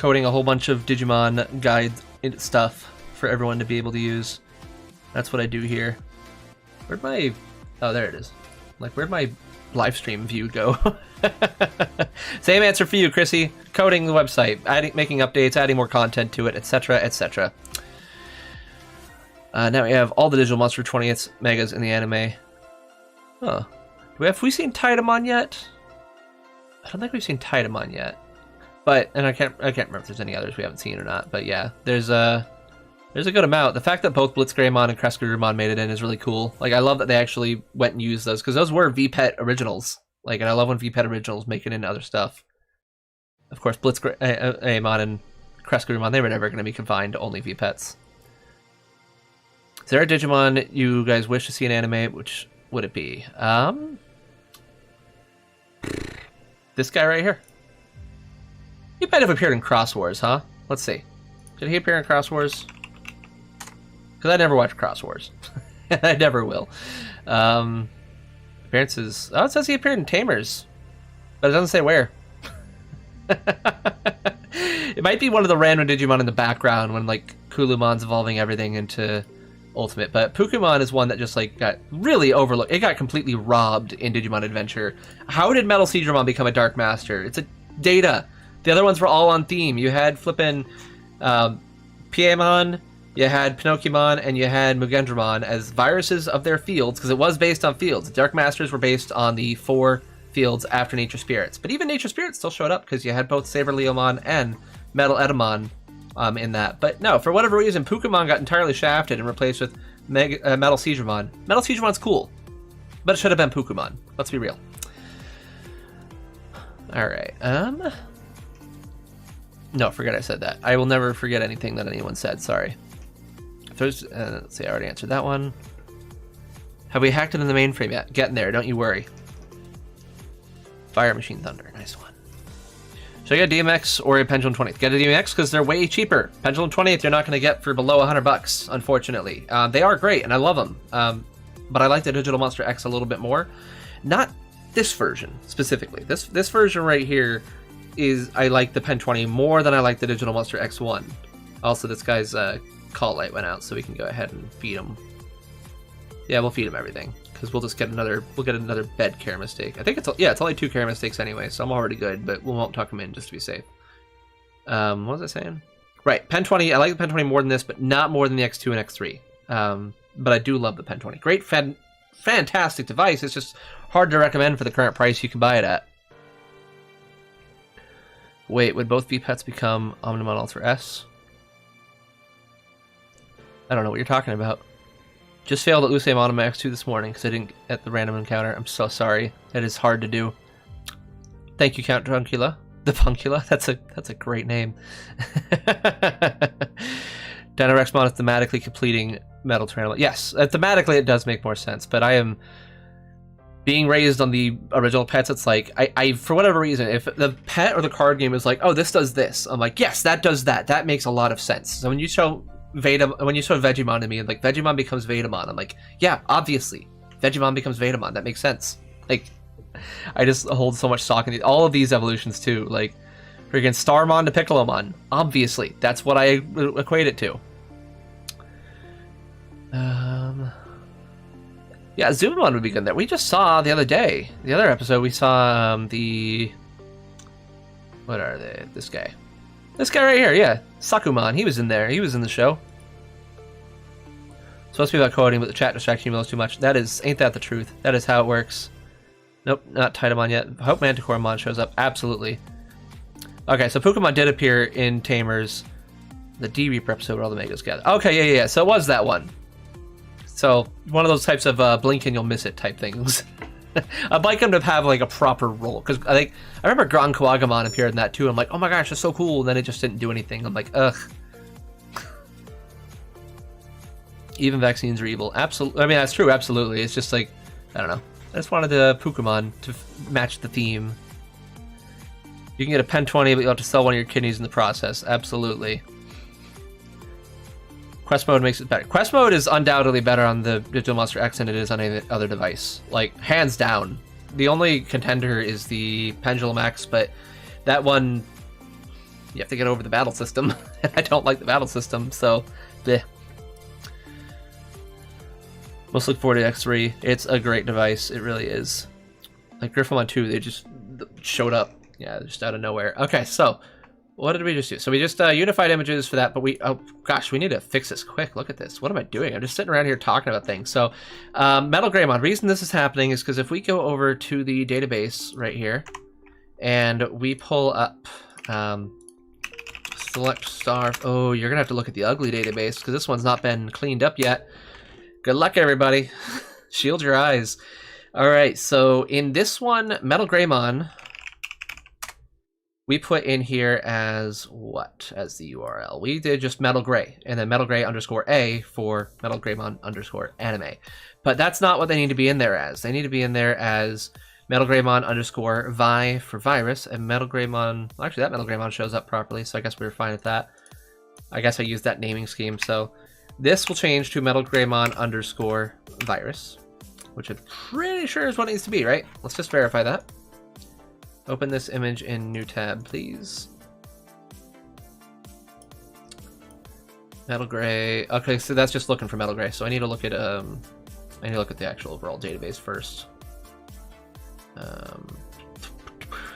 a whole bunch of Digimon guide stuff for everyone to be able to use. That's what I do here. Where'd my... Oh, there it is. Like, where'd my live stream view go? Same answer for you, Chrissy. Coding the website, making updates, adding more content to it, etc., etc. Now we have all the Digital Monster 20th megas in the anime. Huh. Have we seen Titamon yet? I don't think we've seen Titamon yet. But, and I can't remember if there's any others we haven't seen or not. But yeah, there's a good amount. The fact that both Blitzgreymon and Crescurumon made it in is really cool. Like, I love that they actually went and used those, because those were VPET originals. Like, and I love when VPET originals make it into other stuff. Of course, Blitzgreymon and Crescurumon, they were never going to be confined to only VPETs. Is there a Digimon you guys wish to see in anime? Which would it be? This guy right here. He might have appeared in Cross Wars, huh? Let's see. Did he appear in Cross Wars? Because I never watched Cross Wars. I never will. Appearances... Oh, it says he appeared in Tamers. But it doesn't say where. It might be one of the random Digimon in the background when, like, Kulumon's evolving everything into Ultimate. But Pukumon is one that just, like, got really overlooked. It got completely robbed in Digimon Adventure. How did Metal Seedramon become a Dark Master? It's a data. The other ones were all on theme. You had flippin' Piemon, you had Pinocchimon, and you had Mugendramon as viruses of their fields, because it was based on fields. Dark Masters were based on the 4 fields after Nature Spirits. But even Nature Spirits still showed up, because you had both Saber Leomon and Metal Edamon in that. But no, for whatever reason, Pukumon got entirely shafted and replaced with Metal Seedramon. Metal Seedramon's cool, but it should have been Pukumon. Let's be real. Alright, No, forget I said that. I will never forget anything that anyone said. Sorry. Let's see, I already answered that one. Have we hacked it in the mainframe yet? Getting there, don't you worry. Fire Machine Thunder, nice one. Should I get a DMX or a Pendulum 20th? Get a DMX because they're way cheaper. Pendulum 20th you're not going to get for below $100, unfortunately. They are great, and I love them. But I like the Digital Monster X a little bit more. Not this version, specifically. This version right here is, I like the Pen 20 more than I like the Digital Monster X1. Also, this guy's call light went out, so we can go ahead and feed him. Yeah, we'll feed him everything, because we'll just get another bed care mistake. I think it's only 2 care mistakes anyway, so I'm already good, but we won't tuck him in just to be safe. What was I saying? Right, Pen 20, I like the Pen 20 more than this, but not more than the X2 and X3. But I do love the Pen 20. Great, fantastic device, it's just hard to recommend for the current price you can buy it at. Wait, would both V-Pets become Omnimon Ultra S? I don't know what you're talking about. Just failed at Lucem Autumn X2 this morning because I didn't get the random encounter. I'm so sorry. It is hard to do. Thank you, Count Druncula. The Punkula. That's a great name. Dynarexmon is thematically completing Metal Tyrannosaurus. Yes, thematically it does make more sense, but I am being raised on the original pets. It's like, I for whatever reason, if the pet or the card game is like, oh, this does this, I'm like, yes, that does that. That makes a lot of sense. So when you show Vegemon to me, and like Vegemon becomes Vetemon, I'm like, yeah, obviously, Vegemon becomes Vetemon. That makes sense. Like, I just hold so much stock in all of these evolutions too. Like, freaking Starmon to Piccolomon. Obviously, that's what I equate it to. Yeah, Zoomon would be good there. We just saw the other day, the other episode, we saw what are they? This guy right here, yeah, Sakumon. He was in there. He was in the show. Supposed to be about coding, but the chat distracts emails too much. Ain't that the truth? That is how it works. Nope, not Titamon yet. I hope Manticoremon shows up. Absolutely. Okay, so Pokemon did appear in Tamers, the D-Reaper episode where all the Megas gather. Okay, yeah. So it was that one. So one of those types of blink and you'll miss it type things. I'd like him to have like a proper role, because I remember Gran Kawagamon appeared in that too. I'm like, oh my gosh, that's so cool. And then it just didn't do anything. I'm like, ugh. Even vaccines are evil. Absolutely. I mean, that's true. Absolutely. It's just like, I don't know. I just wanted the Pokemon to match the theme. You can get a Pen 20, but you'll have to sell one of your kidneys in the process. Absolutely. Quest mode makes it better. Quest mode is undoubtedly better on the Digital Monster X than it is on any other device. Like, hands down. The only contender is the Pendulum X, but that one, you have to get over the battle system. And I don't like the battle system, so, bleh. Most look forward to X3. It's a great device. It really is. Like Griffomon 2, they just showed up. Yeah, just out of nowhere. Okay, so what did we just do? So we just unified images for that, but oh gosh, we need to fix this quick. Look at this. What am I doing? I'm just sitting around here talking about things. So Metal Greymon, reason this is happening is because if we go over to the database right here and we pull up select star. Oh, you're gonna have to look at the ugly database because this one's not been cleaned up yet. Good luck, everybody. Shield your eyes. All right, so in this one, Metal Greymon, we put in here as what as the URL? We did just Metal Gray, and then Metal Gray _A for Metal Greymon _anime. But that's not what they need to be in there as. They need to be in there as Metal Greymon _vi for virus, and Metal Greymon, well, actually that Metal Greymon shows up properly, so I guess we were fine with that. I guess I used that naming scheme, so this will change to Metal Greymon _virus, which I'm pretty sure is what it needs to be, right? Let's just verify that. Open this image in new tab, please. Metal Gray. Okay, so that's just looking for Metal Gray. So I need to look at the actual overall database first.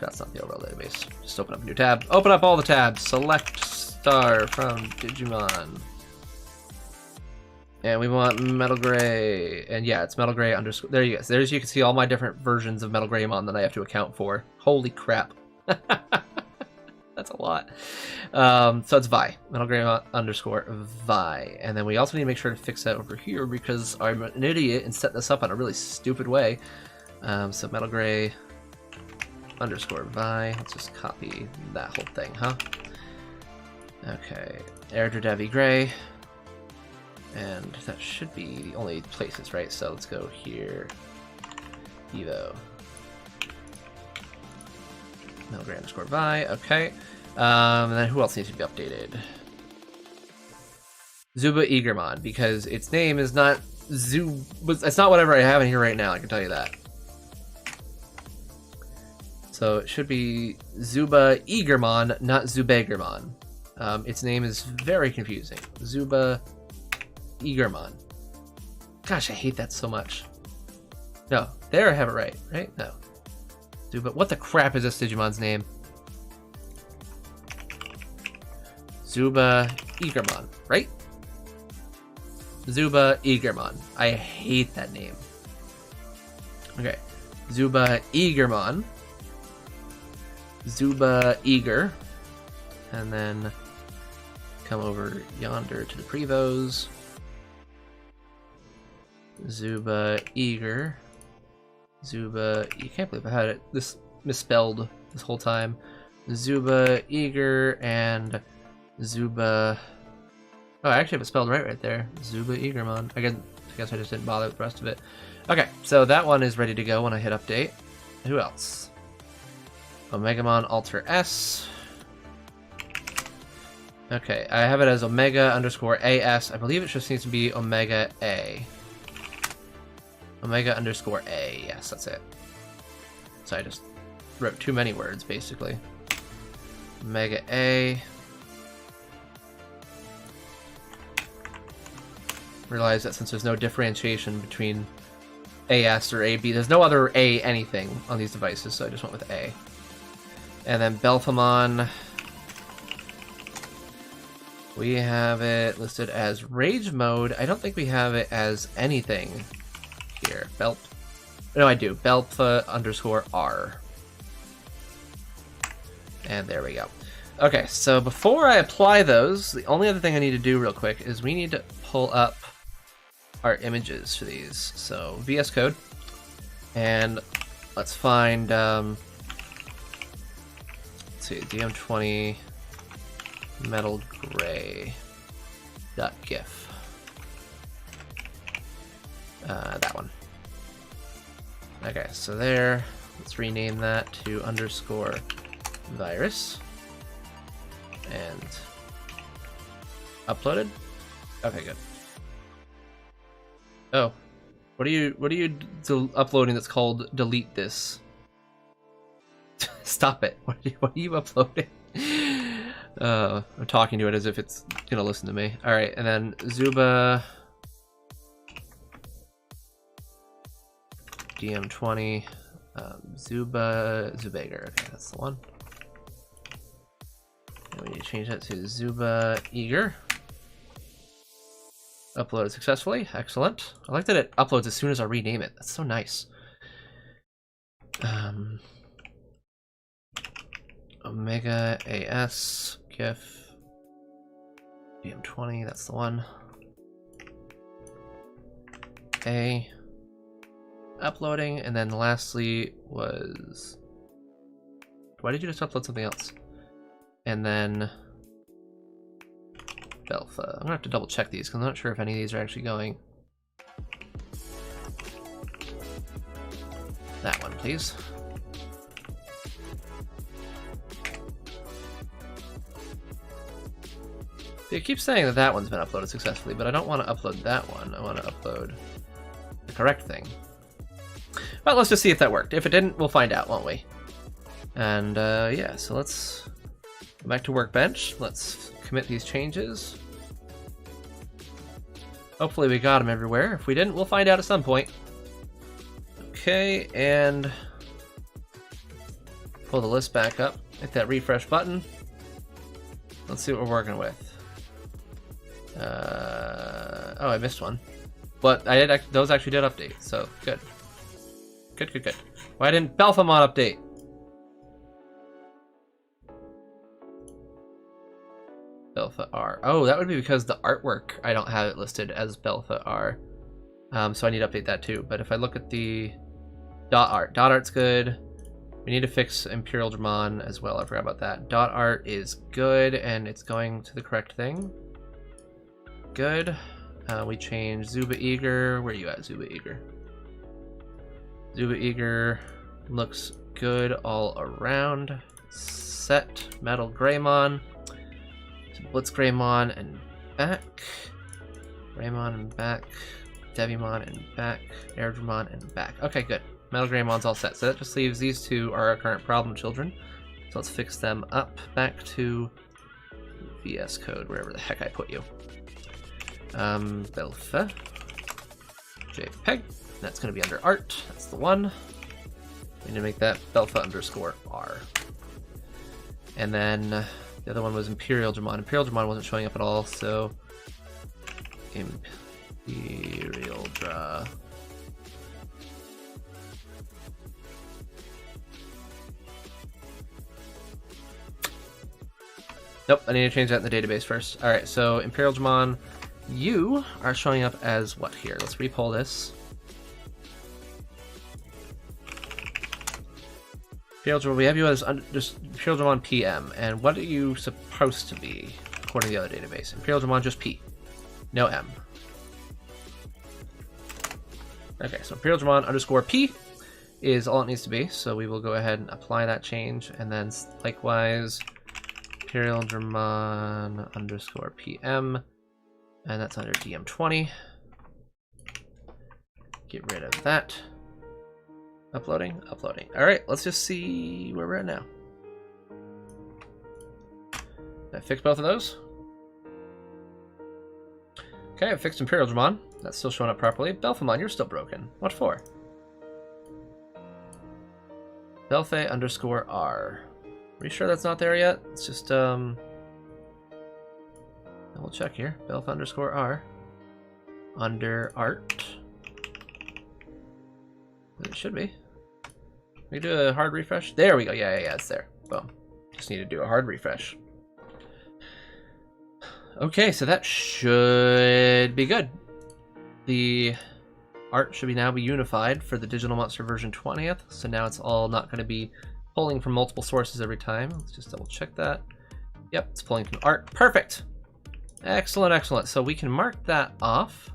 That's not the overall database. Just open up a new tab. Open up all the tabs. Select star from Digimon. And we want Metal Gray, and yeah, it's Metal Gray _. There you go. There's, you can see all my different versions of Metal Greymon that I have to account for. Holy crap. That's a lot. So it's Vi. Metal Greymon _vi. And then we also need to make sure to fix that over here because I'm an idiot and set this up in a really stupid way. So Metal Gray _vi. Let's just copy that whole thing, huh? Okay, Erdra Devi Gray. And that should be the only places, right? So let's go here. Evo. Melgray_Vi. Okay. And then who else needs to be updated? Zuba Eagermon, because its name is not it's not whatever I have in here right now, I can tell you that. So it should be Zuba Eagermon, not Zubagermon. Its name is very confusing. Zuba Eagermon. Gosh, I hate that so much. No, there I have it right, right? No. Zuba, what the crap is this Digimon's name? Zuba Eagermon, right? Zuba Eagermon. I hate that name. Okay. Zuba Eagermon. Zuba Eager. And then come over yonder to the Prevos. Zuba Eager. Zuba... You can't believe I had it this misspelled this whole time. Zuba Eager and Zuba... Oh, I actually have it spelled right there. Zuba Eagermon. I guess I just didn't bother with the rest of it. Okay, so that one is ready to go when I hit update. Who else? Omegamon Alter S. Okay, I have it as Omega_AS. I believe it just needs to be Omega A. Omega_A. Yes, that's it. So I just wrote too many words, basically. Omega A. Realize that since there's no differentiation between AS or AB, there's no other A anything on these devices, so I just went with A. And then Belphamon, we have it listed as Rage Mode. I don't think we have it as anything here. No, I do. Belpha_R. And there we go. Okay, so before I apply those, the only other thing I need to do real quick is we need to pull up our images for these. So VS Code, and let's find let's see, DM20 metal gray .gif. That one. Okay, so there. Let's rename that to _virus and uploaded. Okay, good. Oh, what are you uploading that's called delete this? Stop it. What are you uploading? I'm talking to it as if it's gonna listen to me. All right, and then Zuba DM20 Zubager. Okay, that's the one. And we need to change that to Zuba Eager. Uploaded successfully. Excellent. I like that it uploads as soon as I rename it. That's so nice. Omega AS GIF DM20. That's the one. A uploading, and then lastly was. Why did you just upload something else? And then Belpha. I'm gonna have to double check these because I'm not sure if any of these are actually going. That one, please. It keeps saying that that one's been uploaded successfully, but I don't want to upload that one. I want to upload the correct thing. Well, let's just see if that worked. If it didn't, we'll find out, won't we? And yeah, so let's go back to Workbench. Let's commit these changes. Hopefully we got them everywhere. If we didn't, we'll find out at some point. Okay, and pull the list back up. Hit that refresh button. Let's see what we're working with. Oh, I missed one. But those actually did update, so good. Good. Why didn't Belphamon update? Belpha R. Oh, that would be because the artwork, I don't have it listed as Belpha R. So I need to update that too. But if I look at the dot art's good. We need to fix Imperial Dramon as well. I forgot about that. Dot art is good, and it's going to the correct thing. Good. We change Zuba Eager. Where are you at, Zuba Eager? Zuba Eager looks good all around. Set Metal Greymon. Blitz Greymon and back. Greymon and back. Devimon and back. Airdramon and back. Okay, good. Metal Greymon's all set. So that just leaves these two are our current problem children. So let's fix them up back to VS Code, wherever the heck I put you. Belfa. JPEG. That's going to be under art. That's the one. We need to make that Belfa_R. And then the other one was Imperial Dramon. Imperial Dramon wasn't showing up at all, so Imperial Dra. Nope, I need to change that in the database first. Alright, so Imperial Dramon, you are showing up as what here? Let's repull this. Imperial Dramon, we have you as just Imperial Dramon PM, and what are you supposed to be according to the other database? Imperial Dramon just P, no M. Okay, so Imperial Dramon _P is all it needs to be, so we will go ahead and apply that change, and then likewise Imperial Dramon _PM, and that's under DM20. Get rid of that. Uploading. All right, let's just see where we're at now. Did I fix both of those? Okay, I fixed Imperial Dramon. That's still showing up properly. Belfamon, you're still broken. What for? Belfe_R. Are you sure that's not there yet? It's just, double check here. Belf_R. Under art. It should be. We do a hard refresh. There we go. Yeah, it's there. Boom. Just need to do a hard refresh. Okay, so that should be good. The art should now be unified for the Digital Monster version 20th. So now it's all not going to be pulling from multiple sources every time. Let's just double check that. Yep, it's pulling from art. Perfect. Excellent, excellent. So we can mark that off.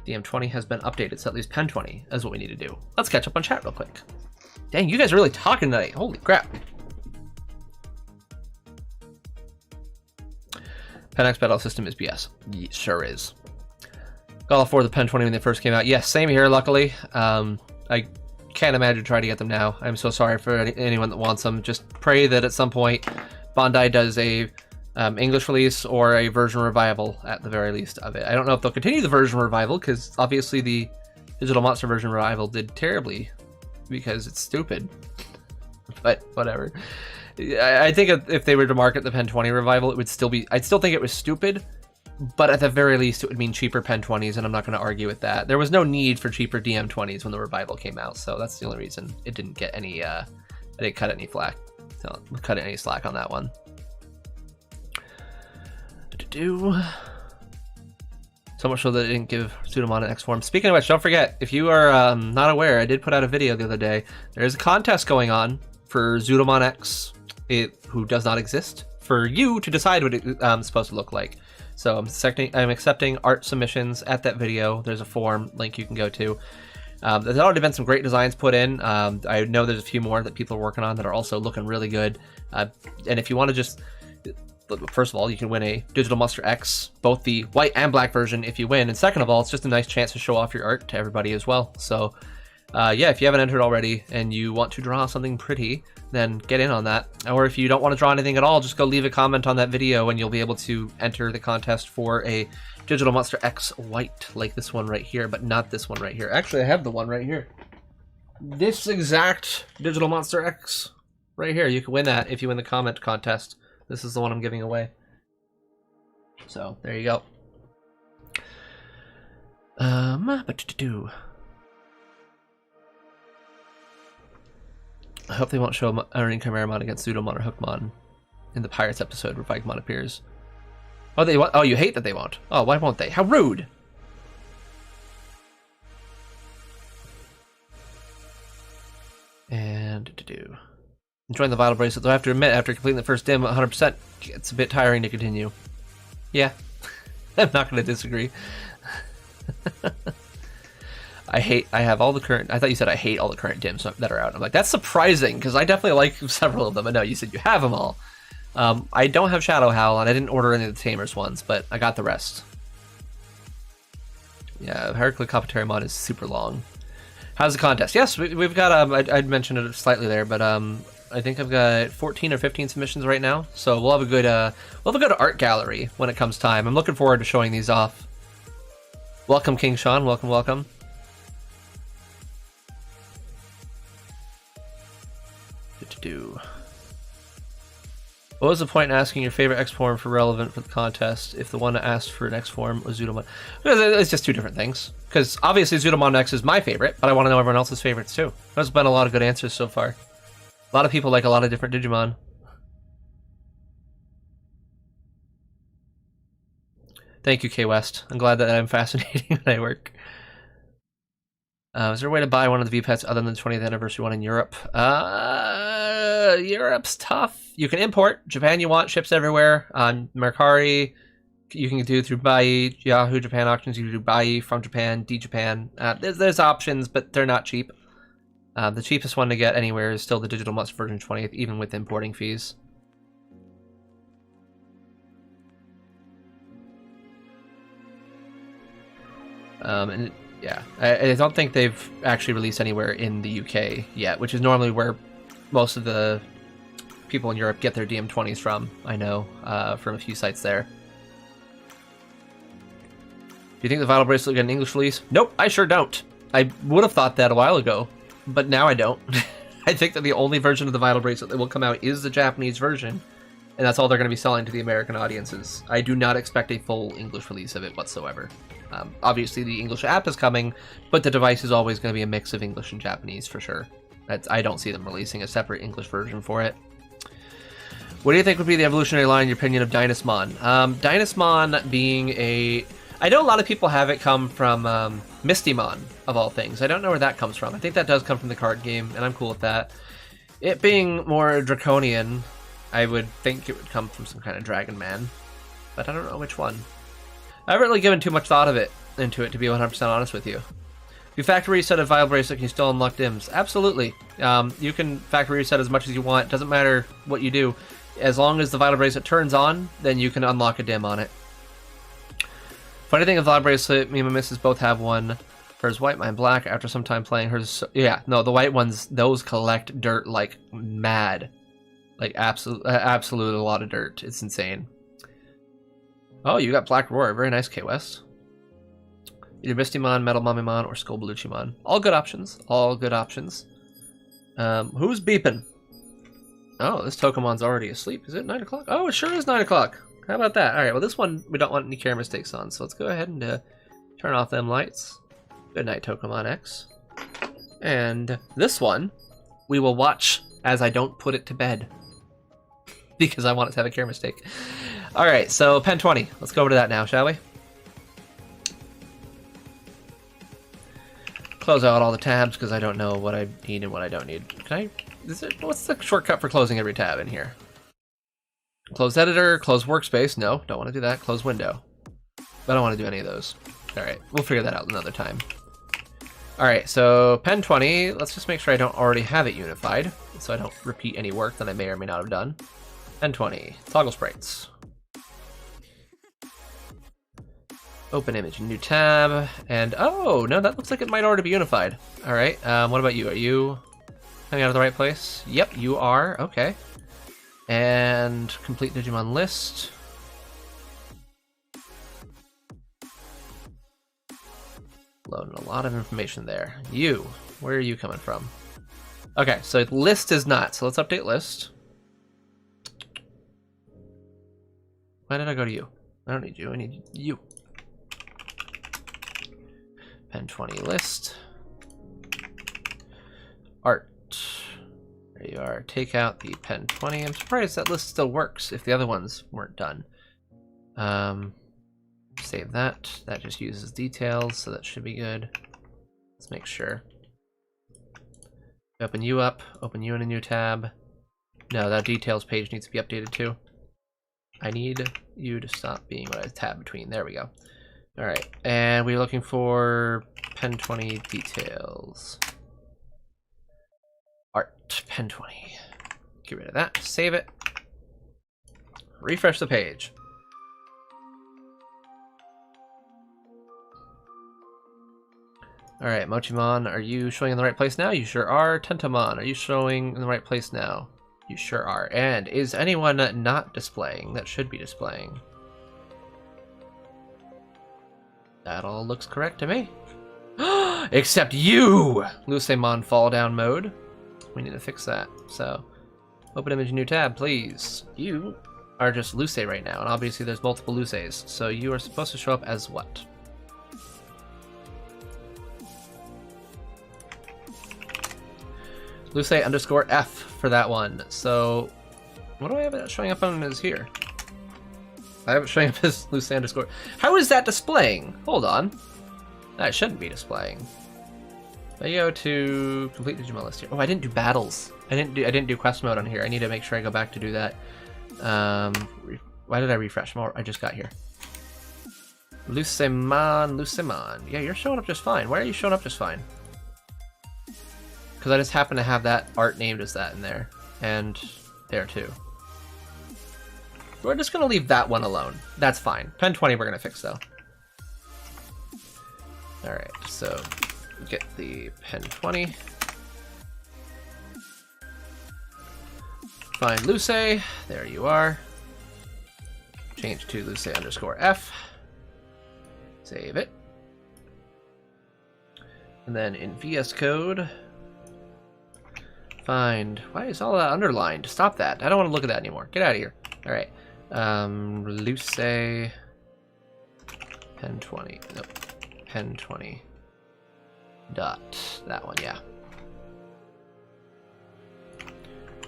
DM20 has been updated, so at least Pen 20 is what we need to do. Let's catch up on chat real quick. Dang, you guys are really talking tonight. Holy crap. Pen X battle system is BS. It sure is. Got all 4 of the Pen 20 when they first came out. Yes, same here, luckily. I can't imagine trying to get them now. I'm so sorry for anyone that wants them. Just pray that at some point Bandai does a English release or a version revival at the very least of it. I don't know if they'll continue the version revival because obviously the Digital Monster version revival did terribly because it's stupid. But whatever. I think if they were to market the Pen 20 revival, it would still be. I'd still think it was stupid, but at the very least, it would mean cheaper Pen 20s, and I'm not going to argue with that. There was no need for cheaper DM 20s when the revival came out, so that's the only reason it didn't get any. I didn't cut any slack. So cut any slack on that one. So much so that it didn't give Pseudomon an X form. Speaking of which, don't forget, if you are not aware, I did put out a video the other day. There is a contest going on for Pseudomon X, who does not exist, for you to decide what it's supposed to look like. So I'm accepting art submissions at that video. There's a form link you can go to. There's already been some great designs put in. I know there's a few more that people are working on that are also looking really good. And if you want to just... First of all, you can win a Digital Monster X, both the white and black version if you win. And second of all, it's just a nice chance to show off your art to everybody as well. So yeah, if you haven't entered already and you want to draw something pretty, then get in on that. Or if you don't want to draw anything at all, just go leave a comment on that video and you'll be able to enter the contest for a Digital Monster X white, like this one right here, but not this one right here. Actually, I have the one right here. This exact Digital Monster X right here. You can win that if you win the comment contest. This is the one I'm giving away. So, there you go. I hope they won't show Iron Chimeramon against Pseudomon or Hookmon in the Pirates episode where Vikemon appears. Oh, they won't? Oh, you hate that they won't. Oh, why won't they? How rude! And enjoying the vital bracelet, though I have to admit, after completing the first dim 100%, it's a bit tiring to continue. Yeah, I'm not going to disagree. I have all the current, I thought you said I hate all the current dims that are out. I'm like, that's surprising, because I definitely like several of them. I know you said you have them all. I don't have Shadow Howl, and I didn't order any of the Tamers ones, but I got the rest. Yeah, Heracles Coppeterimon is super long. How's the contest? Yes, we've got, I'd mentioned it slightly there, but I think I've got 14 or 15 submissions right now, so we'll have a good art gallery when it comes time. I'm looking forward to showing these off. Welcome, King Sean. Welcome, welcome. What was the point in asking your favorite X form for relevant for the contest if the one that asked for an X form was Zudomon? Because it's just two different things. Because obviously Zudomon X is my favorite, but I want to know everyone else's favorites too. There's been a lot of good answers so far. A lot of people like a lot of different Digimon. Thank you, K West. I'm glad that I'm fascinating when I work. Is there a way to buy one of the V-Pets other than the 20th anniversary one in Europe? Europe's tough. You can import. Japan you want, ships everywhere. On Mercari, you can do through Bai, Yahoo Japan auctions, you can do Bai from Japan, D-Japan. There's options, but they're not cheap. The cheapest one to get anywhere is still the Digital Must version 20th, even with importing fees. And yeah, I don't think they've actually released anywhere in the UK yet, which is normally where most of the people in Europe get their DM20s from, I know, from a few sites there. Do you think the Vital Bracelet will get an English release? Nope, I sure don't. I would have thought that a while ago, but now I don't. I think that the only version of the Vital Bracelet that will come out is the Japanese version, and that's all they're going to be selling to the American audiences. I do not expect a full English release of it whatsoever. Obviously, the English app is coming, but the device is always going to be a mix of English and Japanese for sure. I don't see them releasing a separate English version for it. What do you think would be the evolutionary line, in your opinion, of Dynasmon? Dynasmon being a... I know a lot of people have it come from Mistymon, of all things. I don't know where that comes from. I think that does come from the card game, and I'm cool with that. It being more draconian, I would think it would come from some kind of Dragon Man, but I don't know which one. I haven't really given too much thought into it, to be 100% honest with you. If you factory reset a Vital Bracelet, can you still unlock DIMs? Absolutely. You can factory reset as much as you want. Doesn't matter what you do. As long as the Vital Bracelet turns on, then you can unlock a DIM on it. Funny thing of Vital Bracelet, me and my missus both have one. Hers white, mine black. After some time playing, hers... Yeah, no, the white ones, those collect dirt like mad. Like absolute a lot of dirt. It's insane. Oh, you got Black Roar. Very nice, K West. Either Mistymon, Metal Mummymon, or Skull Beluchimon. All good options. All good options. Who's beeping? Oh, this Tokemon's already asleep. Is it 9 o'clock? Oh, it sure is 9 o'clock. How about that? Alright, well this one we don't want any camera mistakes on, so let's go ahead and turn off them lights. Good night, Tokamon X. And this one, we will watch as I don't put it to bed. Because I want it to have a camera mistake. Alright, so Pen 20. Let's go over to that now, shall we? Close out all the tabs because I don't know what I need and what I don't need. What's the shortcut for closing every tab in here? Close editor, close workspace. No, don't want to do that. Close window. I don't want to do any of those. Alright, we'll figure that out another time. Alright, so Pen 20. Let's just make sure I don't already have it unified, so I don't repeat any work that I may or may not have done. Pen 20. Toggle sprites. Open image, new tab, and oh, no, that looks like it might already be unified. All right, what about you? Are you coming out of the right place? Yep, you are, okay. And complete Digimon list. Loading a lot of information there. You, where are you coming from? Okay, so list is not, so let's update list. Why did I go to you? I don't need you, I need you. Pen 20 list. Art. There you are. Take out the Pen 20. I'm surprised that list still works if the other ones weren't done. Save that. That just uses details, so that should be good. Let's make sure. Open you up, open you in a new tab. No, that details page needs to be updated too. I need you to stop being what I tab between. There we go. All right, and we're looking for pen 20 details. Art, pen 20. Get rid of that, save it. Refresh the page. All right, Mochimon, are you showing in the right place now? You sure are. Tentamon, are you showing in the right place now? You sure are. And is anyone not displaying that should be displaying? That all looks correct to me. Except you! Lucemon fall down mode. We need to fix that. So, open image new tab, please. You are just Luce right now, and obviously there's multiple Luces. So you are supposed to show up as what? Luce underscore F for that one. So, what do I have showing up on as here? I have it showing up as Luce underscore. How is that displaying? Hold on. That shouldn't be displaying. I go to complete Digimon list here. Oh, I didn't do battles. I didn't do quest mode on here. I need to make sure I go back to do that. Why did I refresh? I just got here. Lucemon. Yeah, you're showing up just fine. Why are you showing up just fine? Because I just happen to have that art named as that in there. And there too. We're just going to leave that one alone. That's fine. Pen 20 we're going to fix though. Alright, so get the pen 20. Find Luce. There you are. Change to Luce underscore F. Save it. And then in VS Code, find... Why is all that underlined? Stop that. I don't want to look at that anymore. Get out of here. Alright. Luce pen 20. Nope. Pen 20. Dot. That one, yeah.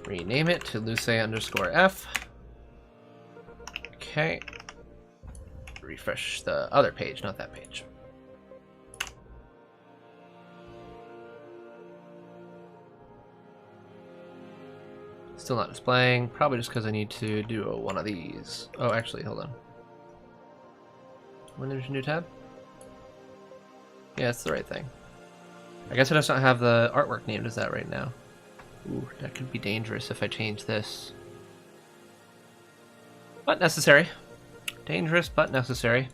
Rename it to Luce underscore F. Okay. Refresh the other page, not that page. Still not displaying, probably just because I need to do one of these. Oh, actually, hold on. When there's a new tab? Yeah, it's the right thing. I guess it does not have the artwork named as that right now. Ooh, that could be dangerous if I change this. But necessary. Dangerous, but necessary.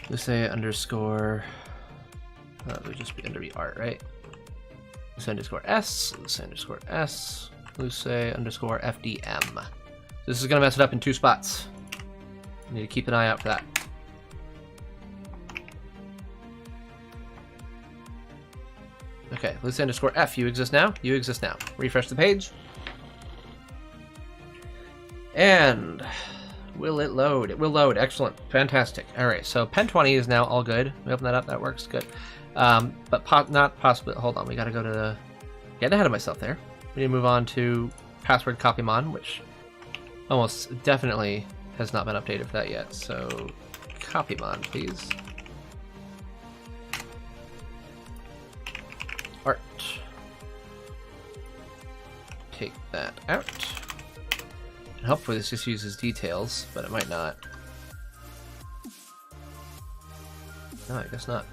Luce underscore... That would just be under the art, right? Luce underscore S, Luce underscore S, Luce underscore FDM. This is going to mess it up in 2 spots. I need to keep an eye out for that. Okay, Luce underscore F, you exist now? You exist now. Refresh the page. And will it load? It will load. Excellent. Fantastic. Alright, so pen 20 is now all good. We open that up. That works. Good. But not possibly. Hold on. We got to go to the... Getting ahead of myself there. We need to move on to password copymon, which almost definitely has not been updated for that yet. So copymon, please. Art. Take that out. And hopefully this just uses details, but it might not. No, I guess not.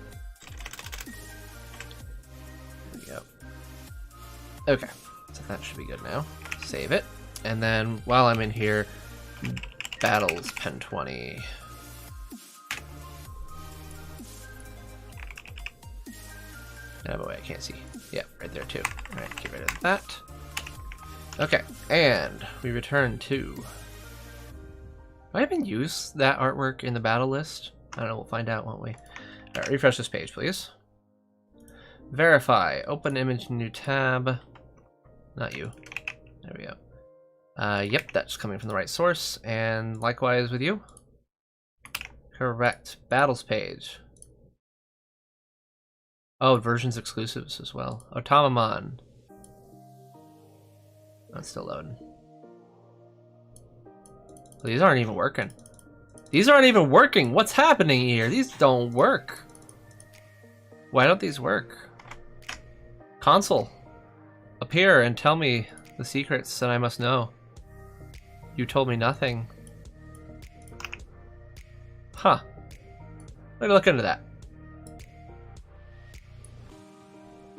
There we go. Okay, so that should be good now. Save it. And then while I'm in here, battles pen 20. Oh boy, I can't see. Yeah, right there too. Alright, get rid of that. Okay, and we return to... Do I even use that artwork in the battle list? I don't know, we'll find out, won't we? Alright, refresh this page, please. Verify. Open image new tab. Not you. There we go. Yep, that's coming from the right source. And likewise with you. Correct. Battles page. Oh, versions exclusives as well. Otamamon. That's still loading. These aren't even working. These aren't even working! What's happening here? These don't work. Why don't these work? Console, appear and tell me the secrets that I must know. You told me nothing. Huh. Let me look into that.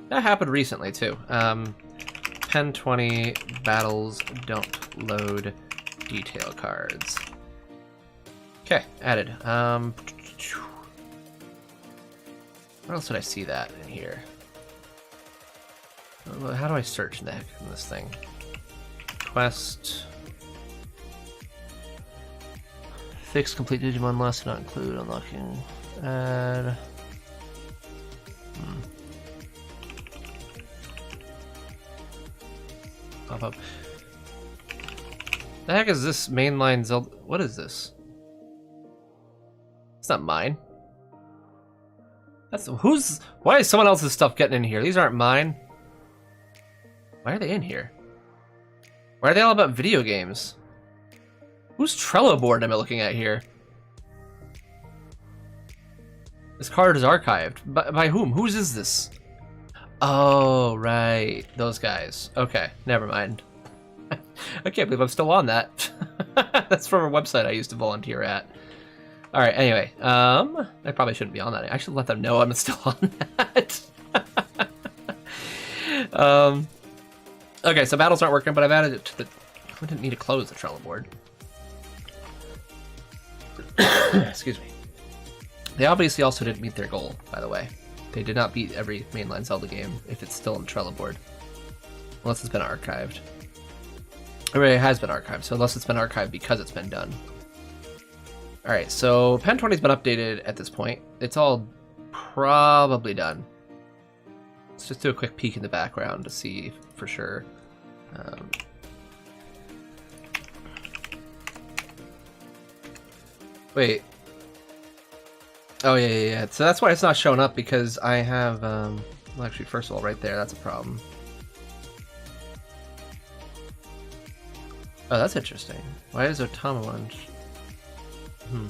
That happened recently too. 1020 battles don't load detail cards. Okay, added. Where else did I see that in here? How do I search Nick in this thing? Quest. Fix complete Digimon lost, not include unlocking. Add. Pop up. The heck is this mainline Zelda? What is this? It's not mine. That's who's. Why is someone else's stuff getting in here? These aren't mine. Why are they in here? Why are they all about video games? Whose Trello board am I looking at here? This card is archived. By whom? Whose is this? Oh, right. Those guys. Okay, never mind. I can't believe I'm still on that. That's from a website I used to volunteer at. Alright, anyway. I probably shouldn't be on that. I should let them know I'm still on that. Okay, so battles aren't working, but I've added it to the... We didn't need to close the Trello board. Excuse me. They obviously also didn't meet their goal, by the way. They did not beat every mainline Zelda game if it's still on the Trello board. Unless it's been archived. Or it has been archived, so unless it's been archived because it's been done. Alright, so Pen 20's been updated at this point. It's all probably done. Let's just do a quick peek in the background to see for sure. Wait. Oh, yeah. So that's why it's not showing up, because I have, well, actually, first of all, right there, that's a problem. Oh, that's interesting. Why is Otama one? Did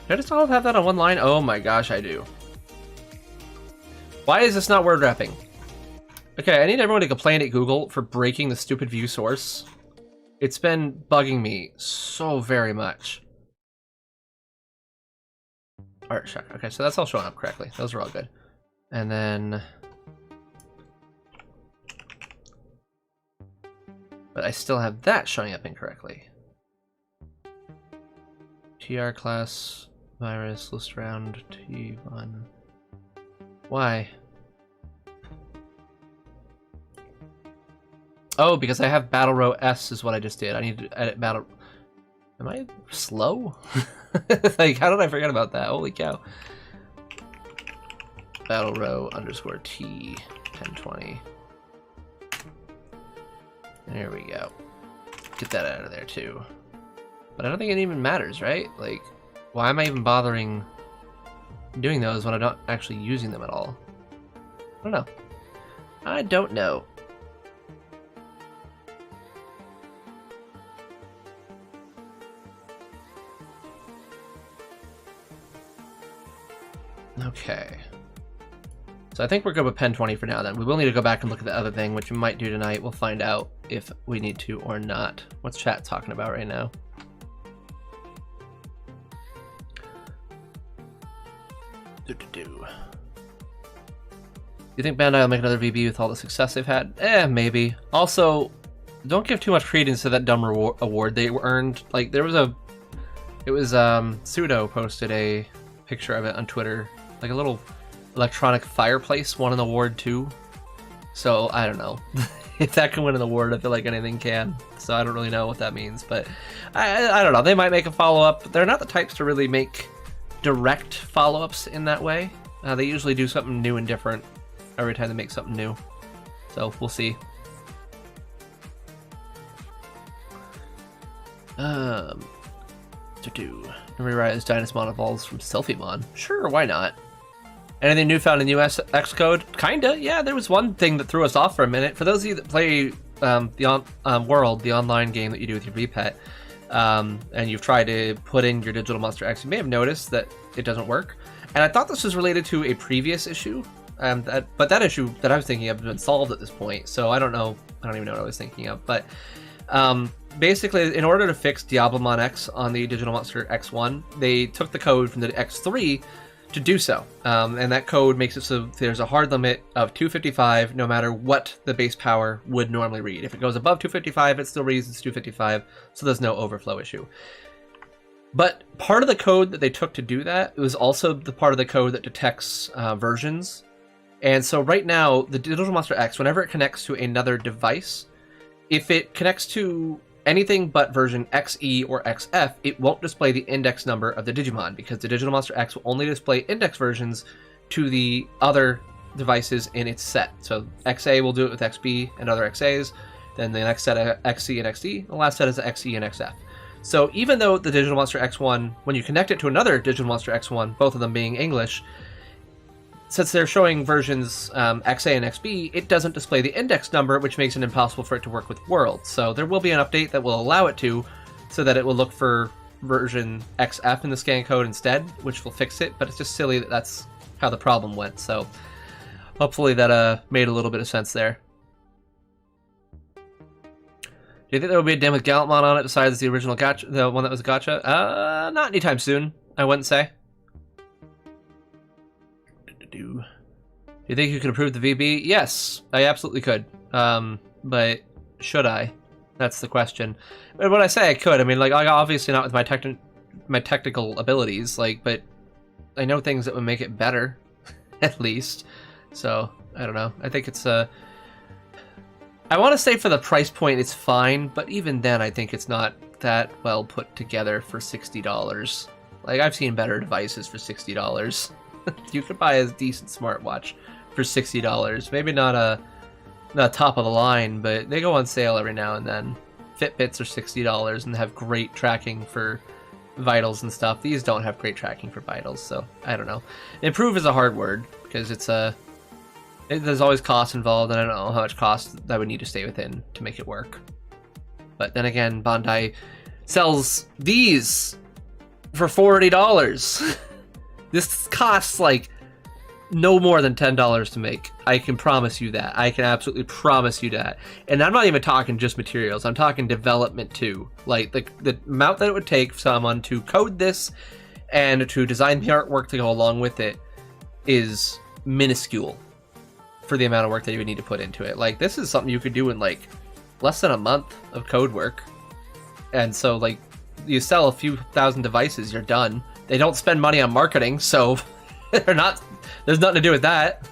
I just all have that on one line? Oh my gosh, I do. Why is this not word wrapping? Okay, I need everyone to complain at Google for breaking the stupid view source. It's been bugging me so very much. Art check. Okay, so that's all showing up correctly. Those are all good. And then... But I still have that showing up incorrectly. TR class, virus, list round, T1. Why? Oh, because I have battle row S is what I just did. I need to edit battle... Am I slow? Like, how did I forget about that? Holy cow. Battle row underscore T 1020. There we go. Get that out of there too. But I don't think it even matters, right? Like, why am I even bothering doing those when I'm not actually using them at all? I don't know. I don't know. Okay. So I think we're good with Pen 20 for now then. We will need to go back and look at the other thing, which we might do tonight. We'll find out if we need to or not. What's chat talking about right now? Do. You think Bandai will make another VB with all the success they've had? Maybe. Also, don't give too much credence to that dumb award they earned. Like, there was a... It was, Pseudo posted a picture of it on Twitter. Like a little electronic fireplace won an award too. So, I don't know. If that can win an award, I feel like anything can. So I don't really know what that means. But, I don't know. They might make a follow-up. They're not the types to really make direct follow-ups in that way. They usually do something new and different every time they make something new. So we'll see. To rewrite Dynasmon evolves from Selfiemon. Sure, why not? Anything new found in US Xcode? Kinda, yeah. There was one thing that threw us off for a minute. For those of you that play the World, the online game that you do with your VPET, and you've tried to put in your Digital Monster X, you may have noticed that it doesn't work. And I thought this was related to a previous issue But that issue that I was thinking of has been solved at this point, so I don't know. I don't even know what I was thinking of. But basically, in order to fix Diablamon X on the Digital Monster X1, they took the code from the X3 to do so. And that code makes it so there's a hard limit of 255 no matter what the base power would normally read. If it goes above 255, it still reads as 255, so there's no overflow issue. But part of the code that they took to do that, it was also the part of the code that detects versions. And so right now, the Digital Monster X, whenever it connects to another device, if it connects to anything but version XE or XF, it won't display the index number of the Digimon, because the Digital Monster X will only display index versions to the other devices in its set. So XA will do it with XB and other XAs, then the next set of XC and XD, the last set is XE and XF. So even though the Digital Monster X1, when you connect it to another Digital Monster X1, both of them being English, since they're showing versions XA and XB, it doesn't display the index number, which makes it impossible for it to work with World. So there will be an update that will allow it to, so that it will look for version XF in the scan code instead, which will fix it, but it's just silly that that's how the problem went. So hopefully that made a little bit of sense there. Do you think there will be a den with Gallantmon on it besides the original gacha, the one that was a gacha? Not anytime soon, I wouldn't say. Do you think you could improve the VB? Yes, I absolutely could. But should I? That's the question. But when I say I could, I mean, like, obviously not with my technical abilities, like, but I know things that would make it better, at least. So I don't know. I think it's I want to say for the price point, it's fine, but even then, I think it's not that well put together for $60. Like, I've seen better devices for $60. You could buy a decent smartwatch for $60. Maybe not top of the line, but they go on sale every now and then. Fitbits are $60 and have great tracking for vitals and stuff. These don't have great tracking for vitals, so I don't know. Improve is a hard word because there's always costs involved, and I don't know how much cost I would need to stay within to make it work. But then again, Bandai sells these for $40. This costs like no more than $10 to make. I can promise you that. I can absolutely promise you that. And I'm not even talking just materials. I'm talking development too. Like the amount that it would take for someone to code this and to design the artwork to go along with it is minuscule for the amount of work that you would need to put into it. Like, this is something you could do in like less than a month of code work. And so like you sell a few thousand devices, you're done. They don't spend money on marketing, so there's nothing to do with that.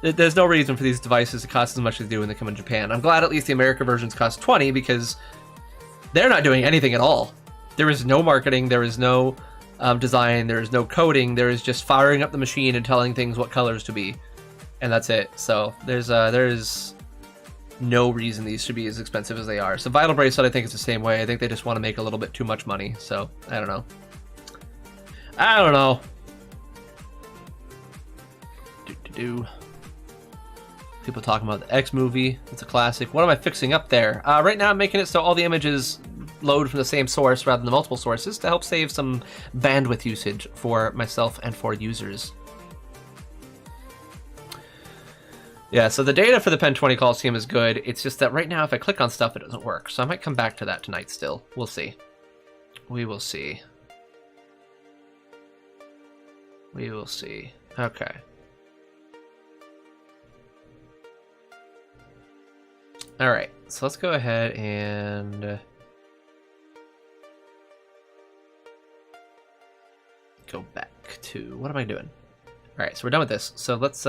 There's no reason for these devices to cost as much as they do when they come in Japan. I'm glad at least the American versions cost $20 because they're not doing anything at all. There is no marketing, there is no design, there is no coding, there is just firing up the machine and telling things what colors to be, and that's it. So there's no reason these should be as expensive as they are. So Vital Bracelet, I think, is the same way. I think they just want to make a little bit too much money, so I don't know. People talking about the X movie. It's a classic. What am I fixing up there? Right now I'm making it so all the images load from the same source rather than multiple sources to help save some bandwidth usage for myself and for users. Yeah, so the data for the Pen 20 Coliseum is good. It's just that right now if I click on stuff, it doesn't work. So I might come back to that tonight still. We'll see. We will see. We will see. Okay. Alright, so let's go ahead and go back to... What am I doing? Alright, so we're done with this. So let's...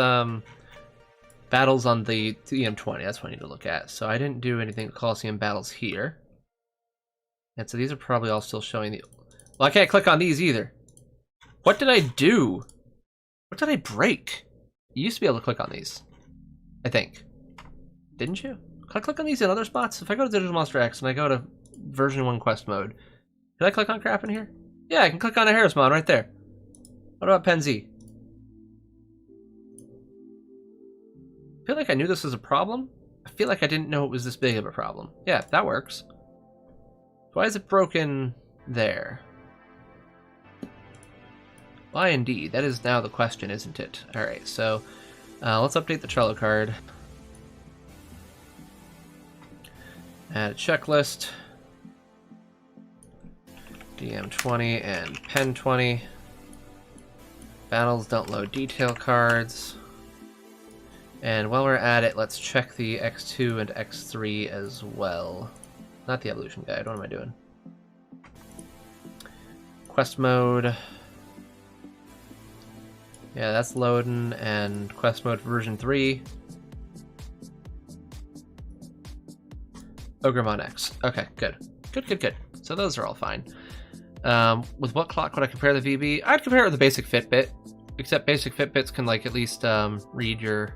battles on the EM20, that's what I need to look at. So I didn't do anything with Coliseum battles here. And so these are probably all still showing the... Well, I can't click on these either. What did I do? What did I break? You used to be able to click on these, I think. Didn't you? Can I click on these in other spots? If I go to Digital Monster X and I go to version 1 quest mode, can I click on crap in here? Yeah, I can click on a Harrismon right there. What about Pen Z? I feel like I knew this was a problem. I feel like I didn't know it was this big of a problem. Yeah, that works. Why is it broken there? Why indeed? That is now the question, isn't it? Alright, so let's update the Trello card. Add a checklist. DM20 and Pen 20. Battles don't load detail cards. And while we're at it, let's check the X2 and X3 as well. Not the evolution guide, what am I doing? Quest mode. Yeah, that's loading, and quest mode version 3. Ogremon X. Okay, good. Good. So those are all fine. With what clock would I compare the VB? I'd compare it with the basic Fitbit, except basic Fitbits can like at least read your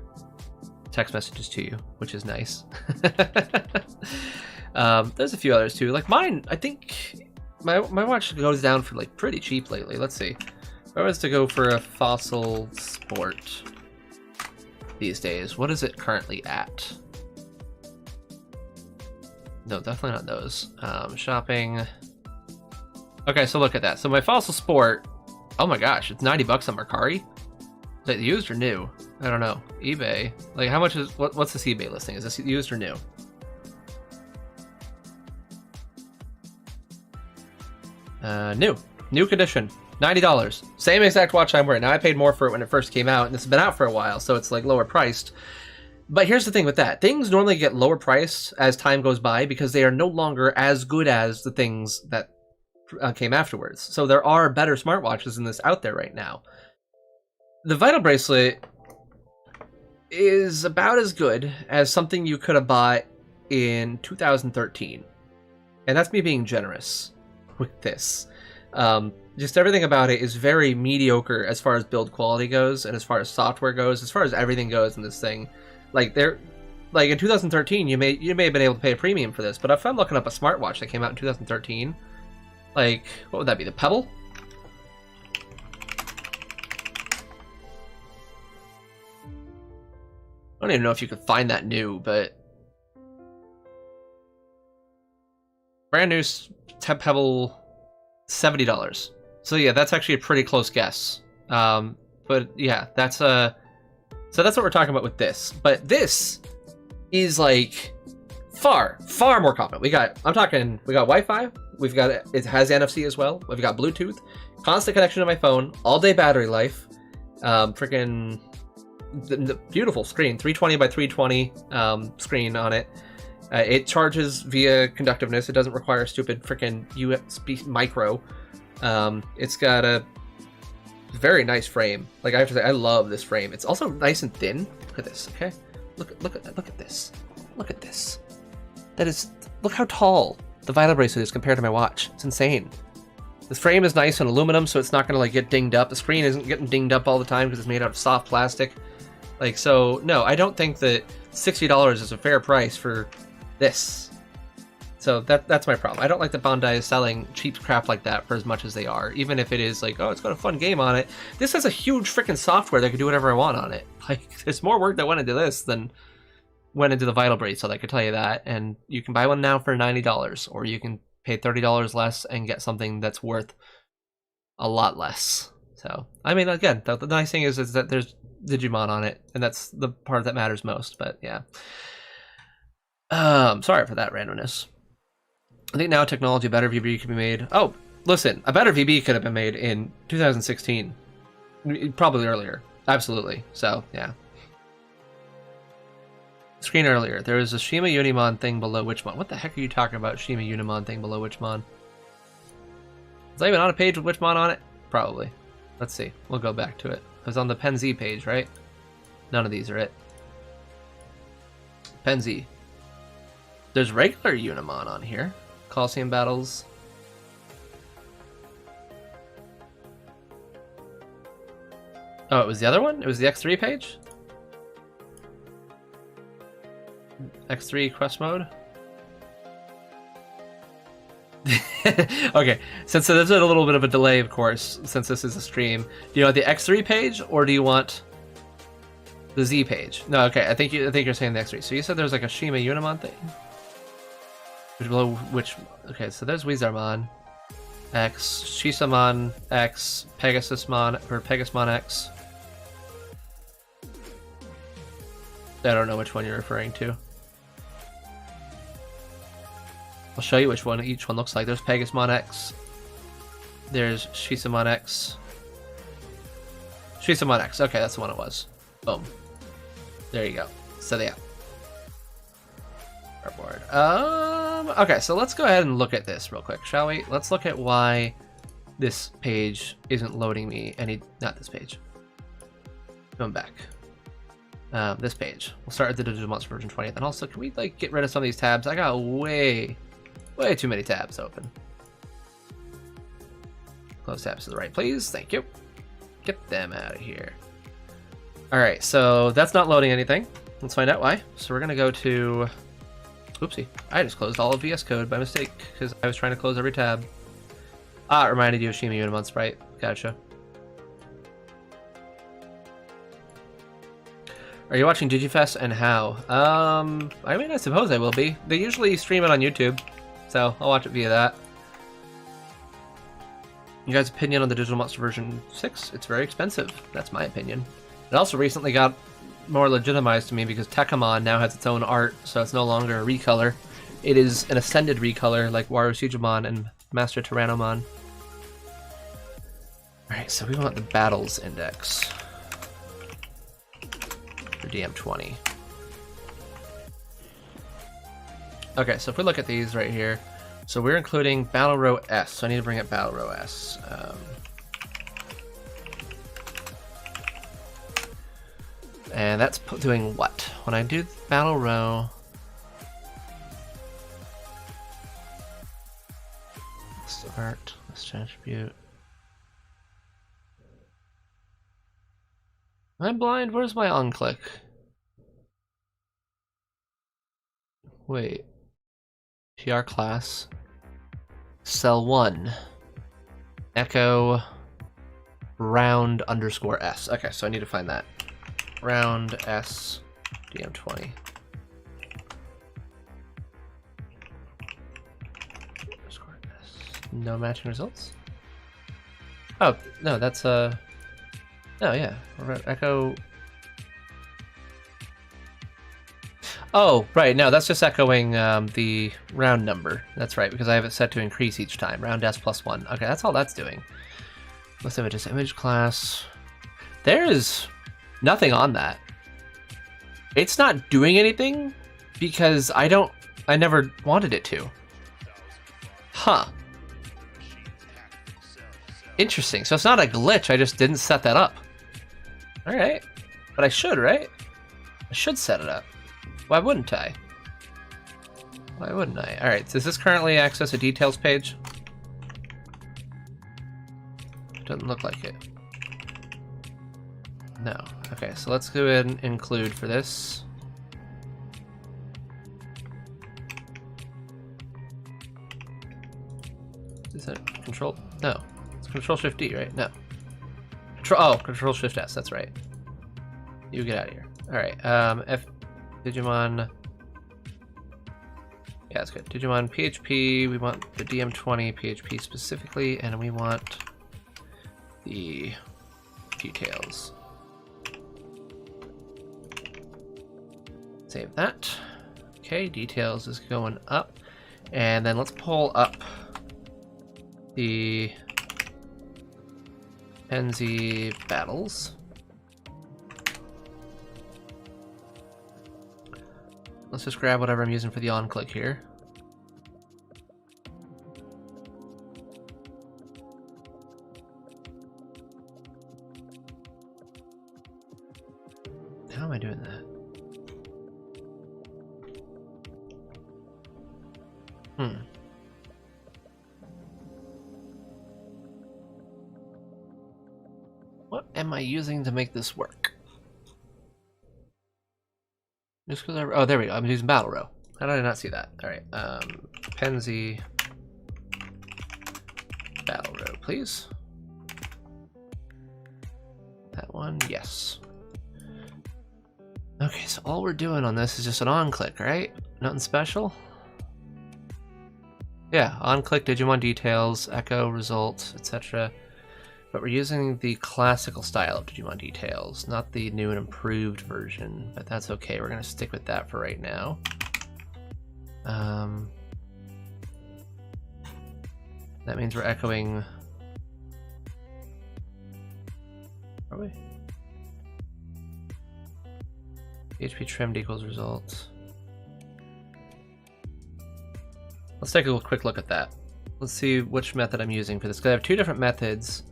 text messages to you, which is nice. There's a few others too. Like mine, I think my watch goes down for like pretty cheap lately. Let's see. If I was to go for a Fossil Sport these days, what is it currently at? No, definitely not those. Shopping. Okay, so look at that. So my Fossil Sport, oh my gosh, it's 90 bucks on Mercari. Is that used or new? I don't know. eBay. Like how much is, what's this eBay listing? Is this used or new? New condition. $90. Same exact watch I'm wearing. Now I paid more for it when it first came out, and it's been out for a while, so it's like lower priced. But here's the thing with that. Things normally get lower priced as time goes by because they are no longer as good as the things that came afterwards. So there are better smartwatches than this out there right now. The Vital Bracelet is about as good as something you could have bought in 2013. And that's me being generous with this. Just everything about it is very mediocre as far as build quality goes, and as far as software goes, as far as everything goes in this thing. Like in 2013, you may have been able to pay a premium for this, but if I'm looking up a smartwatch that came out in 2013, like what would that be? The Pebble? I don't even know if you could find that new, but brand new Pebble, $70. So yeah, that's actually a pretty close guess. But yeah, that's so that's what we're talking about with this. But this is like far more competent. We got Wi-Fi. We've got it has NFC as well. We've got Bluetooth, constant connection to my phone, all day battery life. Freaking the beautiful screen, 320 by 320 screen on it. It charges via conductiveness. It doesn't require stupid freaking USB micro. It's got a very nice frame. Like I have to say, I love this frame. It's also nice and thin. Look at this, okay? Look at this. Look at this. Look how tall the Vital Bracelet is compared to my watch. It's insane. The frame is nice and aluminum, so it's not gonna like get dinged up. The screen isn't getting dinged up all the time because it's made out of soft plastic. Like, so no, I don't think that $60 is a fair price for this. So that's my problem. I don't like that Bandai is selling cheap crap like that for as much as they are, even if it is like, oh, it's got a fun game on it. This has a huge freaking software that can do whatever I want on it. Like, there's more work that went into this than went into the Vital Bracelet, I could tell you that. And you can buy one now for $90, or you can pay $30 less and get something that's worth a lot less. So, I mean, again, the nice thing is that there's Digimon on it, and that's the part that matters most, but yeah. Sorry for that randomness. I think now technology, a better VB can be made. Oh, listen, a better VB could have been made in 2016. Probably earlier. Absolutely. So, yeah. Screen earlier. There was a Shima Unimon thing below Witchmon. What the heck are you talking about, Shima Unimon thing below Witchmon? Is I even on a page with Witchmon on it? Probably. Let's see. We'll go back to it. It was on the Pen Z page, right? None of these are it. Pen Z. There's regular Unimon on here. Coliseum battles. Oh, it was the other one? It was the X3 page? X3 quest mode? Okay, since there's a little bit of a delay, of course, since this is a stream. Do you want the X3 page, or do you want the Z page? No, okay, I think you're saying the X3. So you said there's like a Shima Unimon thing? Okay, so there's Wizarmon. X, Shisamon X, Pegasusmon, or Pegasmon X. I don't know which one you're referring to. I'll show you which one each one looks like. There's Pegasmon X. There's Shisamon X. Shisamon X. Okay, that's the one it was. Boom. There you go. So yeah. Board. Okay, so let's go ahead and look at this real quick, shall we? Let's look at why this page isn't loading me any. Not this page. Going back. This page. We'll start at the Digimon version 20th. And also, can we like get rid of some of these tabs? I got way too many tabs open. Close tabs to the right, please. Thank you. Get them out of here. Alright, so that's not loading anything. Let's find out why. So we're going to go to... Oopsie. I just closed all of VS Code by mistake because I was trying to close every tab. Ah, it reminded you of Shima Unimon Sprite. Gotcha. Are you watching DigiFest and how? I mean, I suppose I will be. They usually stream it on YouTube, so I'll watch it via that. You guys' opinion on the Digital Monster version 6? It's very expensive. That's my opinion. It also recently got more legitimized to me because Tekamon now has its own art, so it's no longer a recolor. It is an ascended recolor like Waru Sujimon and Master Tyrannomon. Alright, so we want the Battles Index for DM20. Okay, so if we look at these right here, so we're including Battle Row S, so I need to bring up Battle Row S. And that's doing what? When I do Battle Row... Start, let's attribute. Am I blind? Where's my on-click? Wait. PR class. Cell 1. Echo round underscore S. Okay, so I need to find that. Round S DM20. No matching results? Oh, no, that's oh yeah. Echo. Oh, right, no, that's just echoing the round number. That's right, because I have it set to increase each time. Round S plus 1. Okay, that's all that's doing. Let's images, image class. There is nothing on that. It's not doing anything because I never wanted it to. Huh. Interesting. So it's not a glitch, I just didn't set that up. Alright. But I should, right? I should set it up. Why wouldn't I? Why wouldn't I? Alright, does this currently access a details page? Doesn't look like it. No. Okay, so let's go ahead and include for this. Is that control? No. It's Control Shift D, right? No. Control Shift S, that's right. You get out of here. Alright, F Digimon. Yeah, that's good. Digimon PHP, we want the DM20 PHP specifically, and we want the details. Save that. Okay, details is going up. And then let's pull up the Penzi battles. Let's just grab whatever I'm using for the on-click here. How am I doing that? What am I using to make this work? Just because oh, there we go. I'm using Battle Row. How did I not see that? All right. Penzi Battle Row, please. That one, yes. Okay, so all we're doing on this is just an on-click, right? Nothing special. Yeah, on-click Digimon details, echo results, etc. But we're using the classical style of Digimon details, not the new and improved version, but that's okay. We're going to stick with that for right now. That means we're echoing... Are we? HP trimmed equals results. Let's take a quick look at that. Let's see which method I'm using for this, because I have two different methods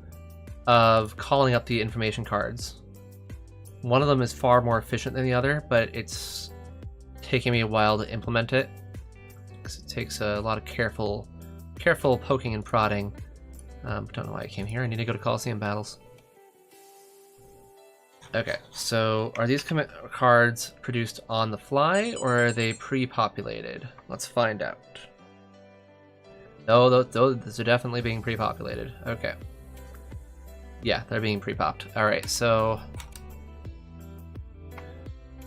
of calling up the information cards. One of them is far more efficient than the other, but it's taking me a while to implement it, because it takes a lot of careful poking and prodding. Don't know why I came here. I need to go to Coliseum Battles. Okay, so are these cards produced on the fly, or are they pre-populated? Let's find out. No, those are definitely being pre-populated. Okay. Yeah, they're being pre-popped. Alright, so...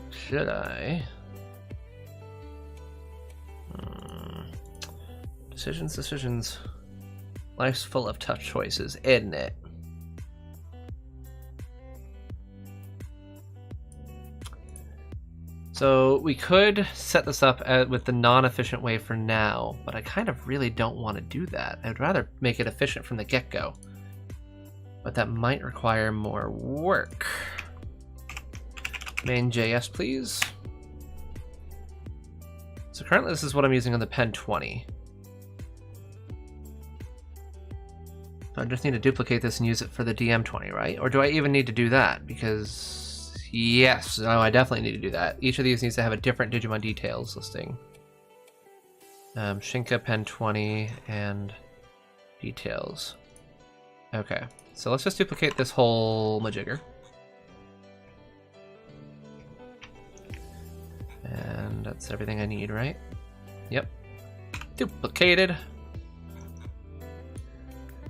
Should I... Decisions. Life's full of tough choices, isn't it? So we could set this up with the non-efficient way for now, but I kind of really don't want to do that. I'd rather make it efficient from the get-go. But that might require more work. Main.js, please. So currently this is what I'm using on the Pen 20. I just need to duplicate this and use it for the DM20, right? Or do I even need to do that? Because... Yes, no, I definitely need to do that. Each of these needs to have a different Digimon details listing. Shinka, Pen 20, and details. Okay, so let's just duplicate this whole majigger. And that's everything I need, right? Yep. Duplicated.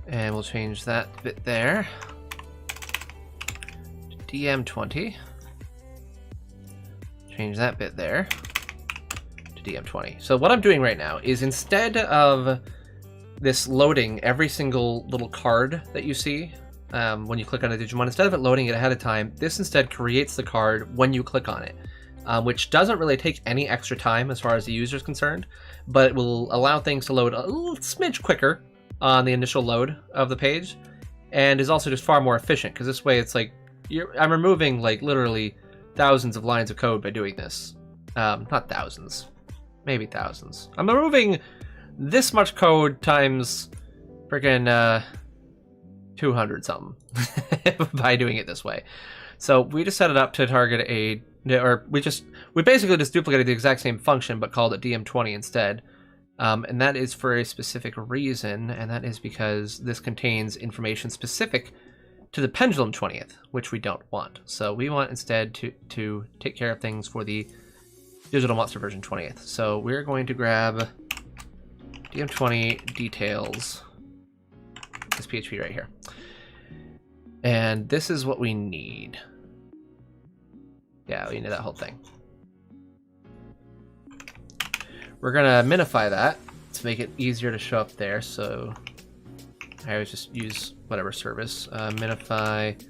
And we'll change that bit there to DM20. Change that bit there to DM20. So what I'm doing right now is, instead of this loading every single little card that you see when you click on a Digimon, instead of it loading it ahead of time, this instead creates the card when you click on it, which doesn't really take any extra time as far as the user is concerned, but it will allow things to load a little smidge quicker on the initial load of the page, and is also just far more efficient, because this way it's like I'm removing like literally thousands of lines of code by doing this. Not thousands, maybe thousands. I'm removing this much code times freaking 200 something by doing it this way. So we just set it up to target we basically just duplicated the exact same function but called it DM20 instead. And that is for a specific reason, and that is because this contains information specific to the Pendulum 20th, which we don't want. So we want instead to take care of things for the Digital Monster version 20th. So we're going to grab DM20 details, this PHP right here. And this is what we need. Yeah, we need that whole thing. We're gonna minify that to make it easier to show up there, so I always just use whatever service. Minify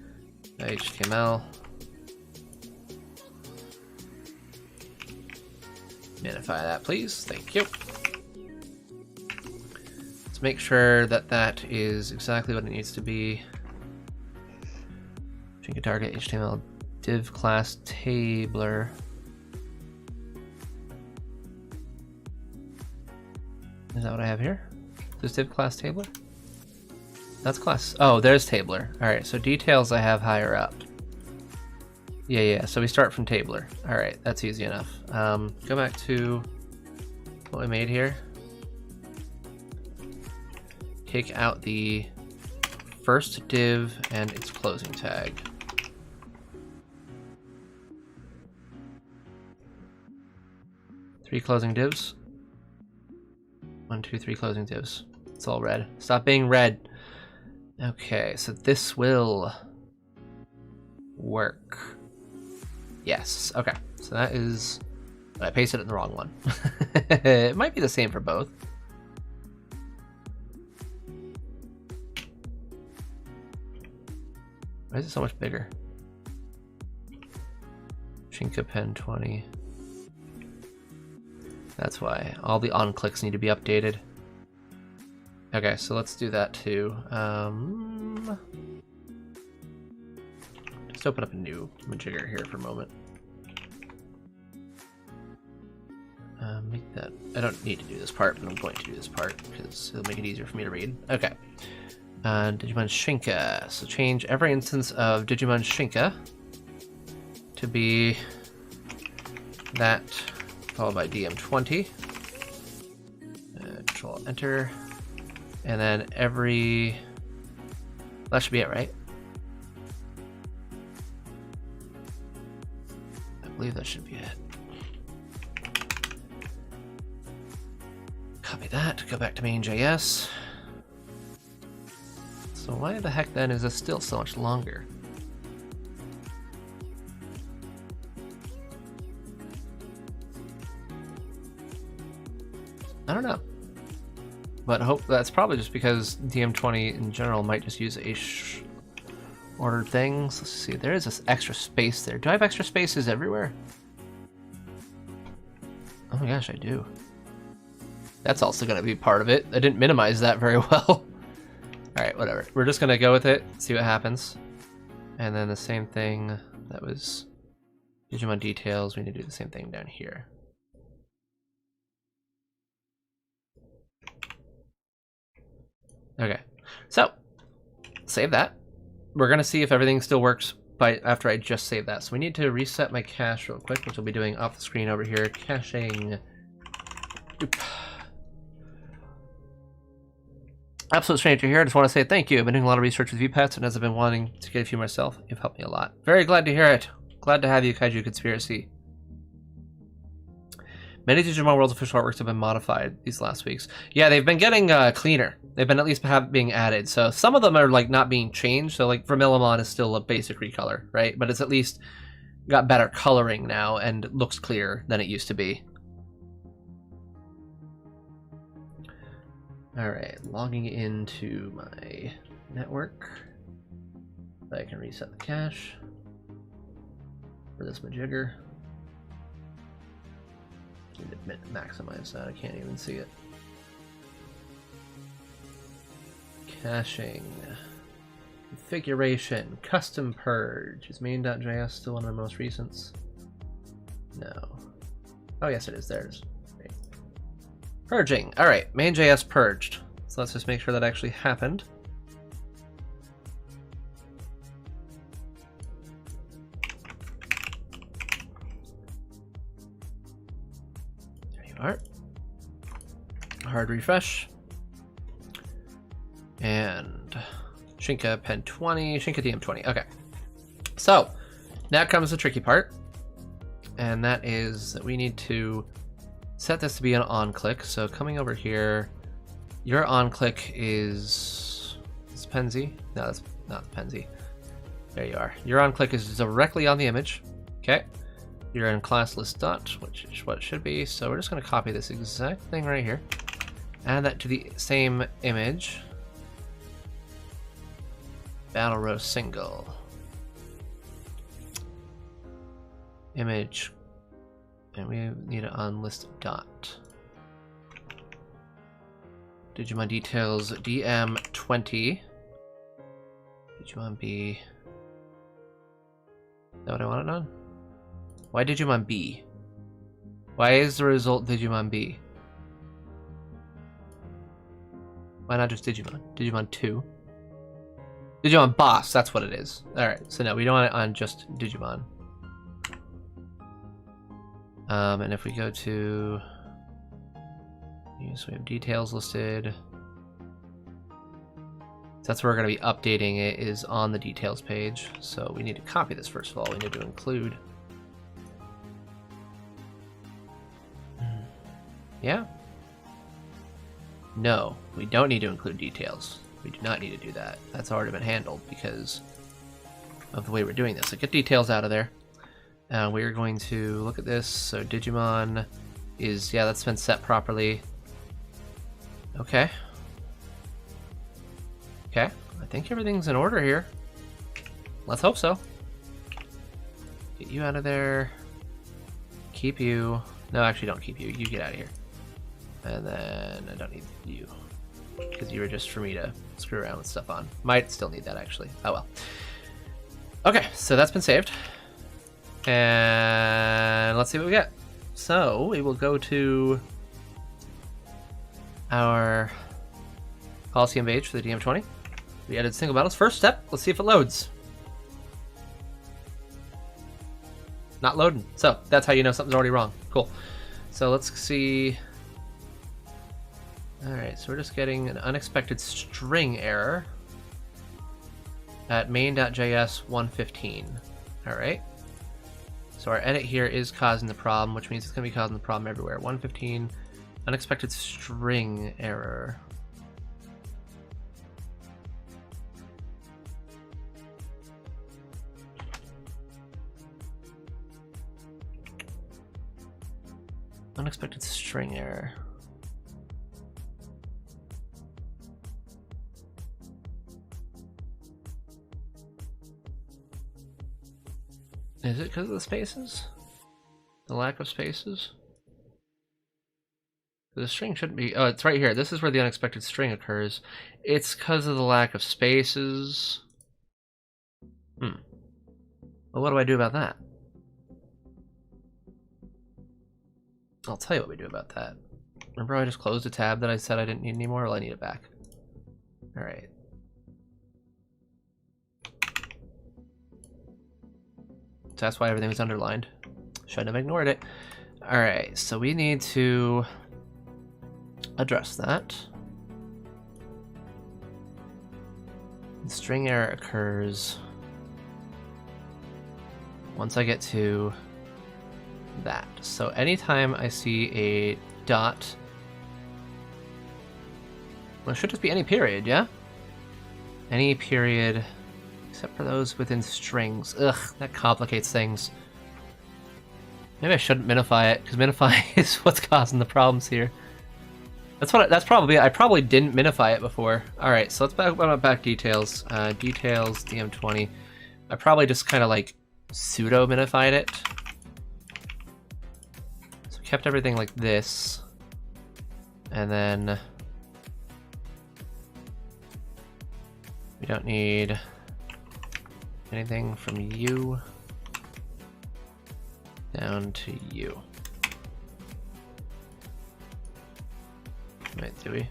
HTML. Minify that, please. Thank you. Let's make sure that that is exactly what it needs to be. Shinka target HTML div class tabler. Is that what I have here? This div class tabler? That's class. Oh, there's tabler. Alright, so details I have higher up. Yeah, so we start from tabler. Alright, that's easy enough. Go back to what we made here. Take out the first div and its closing tag. Three closing divs. 1, 2, 3 closing divs. It's all red. Stop being red. Okay, so this will work. Yes, okay. So that is... I pasted it in the wrong one. It might be the same for both. Why is it so much bigger? Shinka Pen 20. That's why. All the on-clicks need to be updated. Okay, so let's do that too. Just open up a new majigger here for a moment. Make that. I don't need to do this part, but I'm going to do this part because it'll make it easier for me to read. Okay. Digimon Shinka. So change every instance of Digimon Shinka to be that followed by DM20. Control Enter. And then every... That should be it, right? I believe that should be it. Copy that, go back to main.js. So why the heck then is this still so much longer? I don't know. But I hope that's probably just because DM20 in general might just use a ordered things. Let's see, there is this extra space there. Do I have extra spaces everywhere? Oh my gosh, I do. That's also going to be part of it. I didn't minimize that very well. Alright, whatever. We're just going to go with it, see what happens. And then the same thing, that was Digimon details. We need to do the same thing down here. Okay, so save that. We're going to see if everything still works after I just save that. So we need to reset my cache real quick, which we'll be doing off the screen over here. Caching. Oop. Absolute stranger here. I just want to say thank you. I've been doing a lot of research with VPets, and as I've been wanting to get a few myself, you've helped me a lot. Very glad to hear it. Glad to have you, Kaiju Conspiracy. Many Digimon World's official artworks have been modified these last weeks. Yeah, they've been getting cleaner. They've been at least being added. So some of them are like not being changed. So like Vermillimon is still a basic recolor, right? But it's at least got better coloring now and looks clearer than it used to be. Alright, logging into my network. I can reset the cache for this majigger. Need to maximize that, I can't even see it. Caching. Configuration. Custom purge. Is main.js still one of the most recents? No. Oh yes it is, there it is. Great. Purging. Alright, main.js purged. So let's just make sure that actually happened. Hard refresh. And Shinka Pen 20, Shinka DM20. Okay. So now comes the tricky part. And that is that we need to set this to be an on click. So coming over here, your on click is Penzi. No, that's not Penzi. There you are. Your on click is directly on the image. Okay. You're in class list dot, which is what it should be. So we're just going to copy this exact thing right here. Add that to the same image. Battle row single. Image. And we need it on list dot. Digimon details DM20. Digimon B. Is that what I wanted on? Why Digimon B? Why is the result Digimon B? Why not just Digimon? Digimon 2? Digimon Boss, that's what it is. Alright, so no, we don't want it on just Digimon. And if we go to... so we have details listed. So that's where we're going to be updating it, is on the details page. So we need to copy this first of all. We need to include... Yeah? No, we don't need to include details. We do not need to do that. That's already been handled because of the way we're doing this. So get details out of there. We're going to look at this. So Digimon is, yeah, that's been set properly. Okay. Okay, I think everything's in order here. Let's hope so. Get you out of there. Keep you. No, actually don't keep you. You get out of here. And then I don't need you. Because you were just for me to screw around with stuff on. Might still need that, actually. Oh well. Okay, so that's been saved. And let's see what we get. So we will go to our Coliseum page for the DM20. We added single battles. First step, let's see if it loads. Not loading. So that's how you know something's already wrong. Cool. So let's see. Alright, so we're just getting an unexpected string error at main.js 115. Alright. So our edit here is causing the problem, which means it's going to be causing the problem everywhere. 115, unexpected string error. Unexpected string error. Is it because of the spaces? The lack of spaces? The string shouldn't be... Oh, it's right here. This is where the unexpected string occurs. It's because of the lack of spaces. Well, what do I do about that? I'll tell you what we do about that. Remember I just closed a tab that I said I didn't need anymore? Well, I need it back. Alright. So that's why everything was underlined. Shouldn't have ignored it. Alright, so we need to address that. The string error occurs once I get to that. So anytime I see a dot, well, it should just be any period, yeah? Any period, except for those within strings. Ugh, that complicates things. Maybe I shouldn't minify it, because minify is what's causing the problems here. That's probably it. I probably didn't minify it before. Alright, so let's back details. Details, DM20. I probably just kind of like pseudo minified it. So we kept everything like this. And then we don't need anything from you down to you. Wait, do we?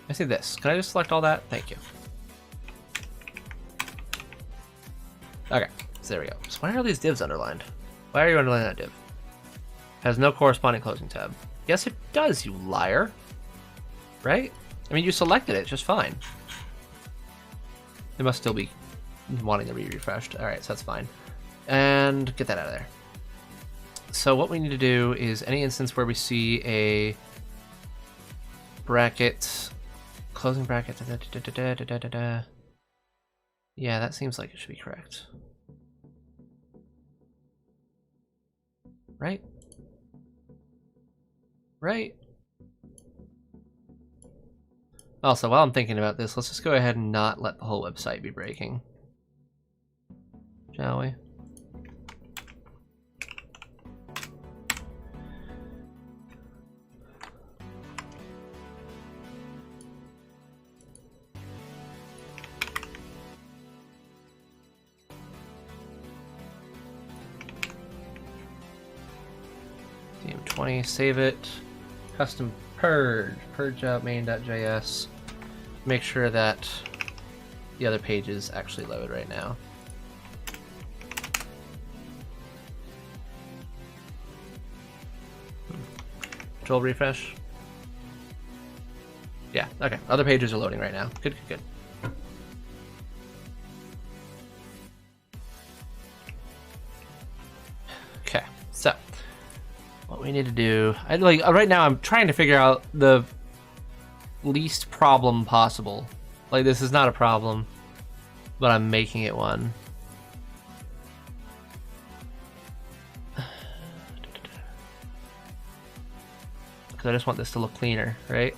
I see this. Can I just select all that? Thank you. Okay, so there we go. So why are all these divs underlined? Why are you underlining that div? Has no corresponding closing tab. Yes, it does, you liar. Right? I mean, you selected it just fine. It must still be wanting to be refreshed. Alright, so that's fine. And get that out of there. So what we need to do is any instance where we see a bracket, closing bracket, yeah, that seems like it should be correct. Right? Right? Also, while I'm thinking about this, let's just go ahead and not let the whole website be breaking. Shall we? DM20, save it. Custom purge out main.js. Make sure that the other pages actually load right now. Control refresh. Yeah, okay. Other pages are loading right now. Good, good, good. Okay, so what we need to do, right now I'm trying to figure out the least problem possible. Like, this is not a problem, but I'm making it one. Because I just want this to look cleaner, right?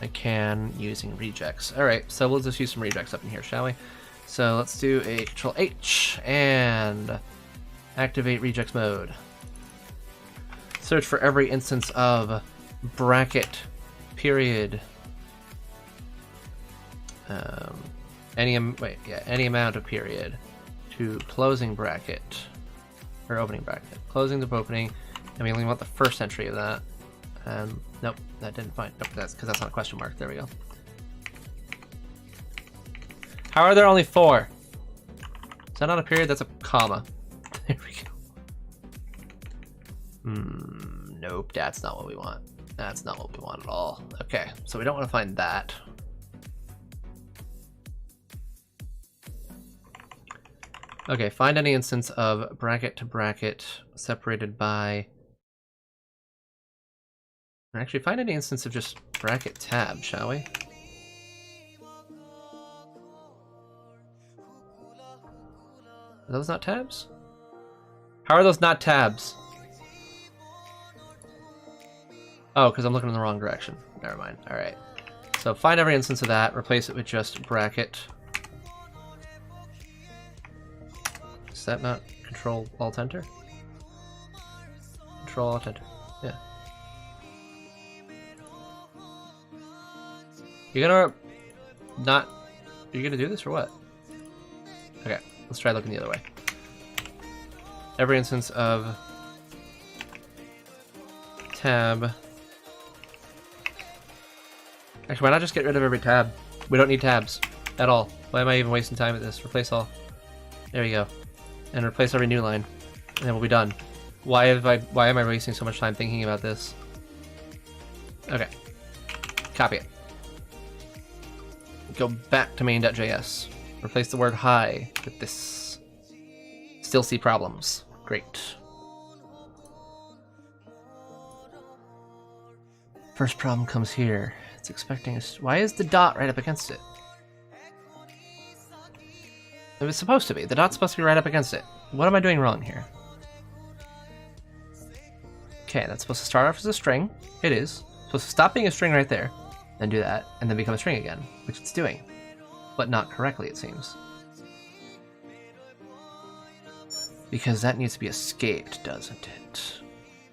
I can using rejects. Alright, so we'll just use some rejects up in here, shall we? So let's do a Control H and activate rejects mode. Search for every instance of bracket, period, any amount of period to closing bracket, or opening bracket. Closing the opening, and we only want the first entry of that. Nope, that didn't find. Nope, that's because that's not a question mark. There we go. How are there only 4? Is that not a period? That's a comma. There we go. Nope, that's not what we want. That's not what we want at all. Okay, so we don't want to find that. Okay, find any instance of bracket to bracket separated by... Actually, find any instance of just bracket tab, shall we? Are those not tabs? How are those not tabs? Oh, because I'm looking in the wrong direction. Never mind. Alright. So find every instance of that, replace it with just bracket. Is that not Control Alt Enter? Control Alt Enter. Yeah. You're gonna not... You're gonna do this or what? Okay, let's try looking the other way. Every instance of tab. Actually, why not just get rid of every tab? We don't need tabs at all. Why am I even wasting time with this? Replace all. There we go. And replace every new line. And then we'll be done. Why am I wasting so much time thinking about this? Okay. Copy it. Go back to main.js. Replace the word hi with this. Still see problems. Great. First problem comes here. It's expecting a... Why is the dot right up against it? It was supposed to be. The dot's supposed to be right up against it. What am I doing wrong here? Okay, that's supposed to start off as a string. It is. It's supposed to stop being a string right there. Then do that, and then become a string again. Which it's doing. But not correctly, it seems. Because that needs to be escaped, doesn't it?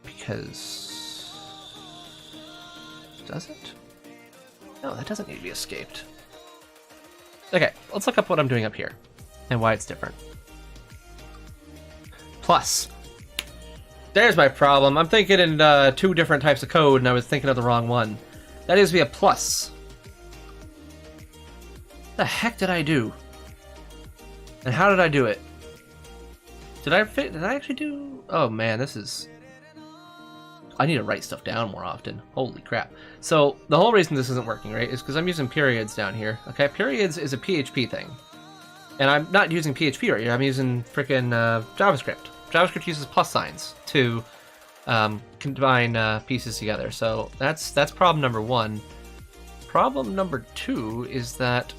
Because... Does it? No, that doesn't need to be escaped. Okay, let's look up what I'm doing up here. And why it's different. Plus. There's my problem. I'm thinking in 2 different types of code, and I was thinking of the wrong one. That needs to be a plus. What the heck did I do? And how did I do it? Did I actually do... Oh man, this is... I need to write stuff down more often. Holy crap. So, the whole reason this isn't working, right, is because I'm using periods down here. Okay, periods is a PHP thing. And I'm not using PHP right here, I'm using frickin' JavaScript. JavaScript uses plus signs to combine pieces together. So, that's problem number 1. Problem number 2 is that...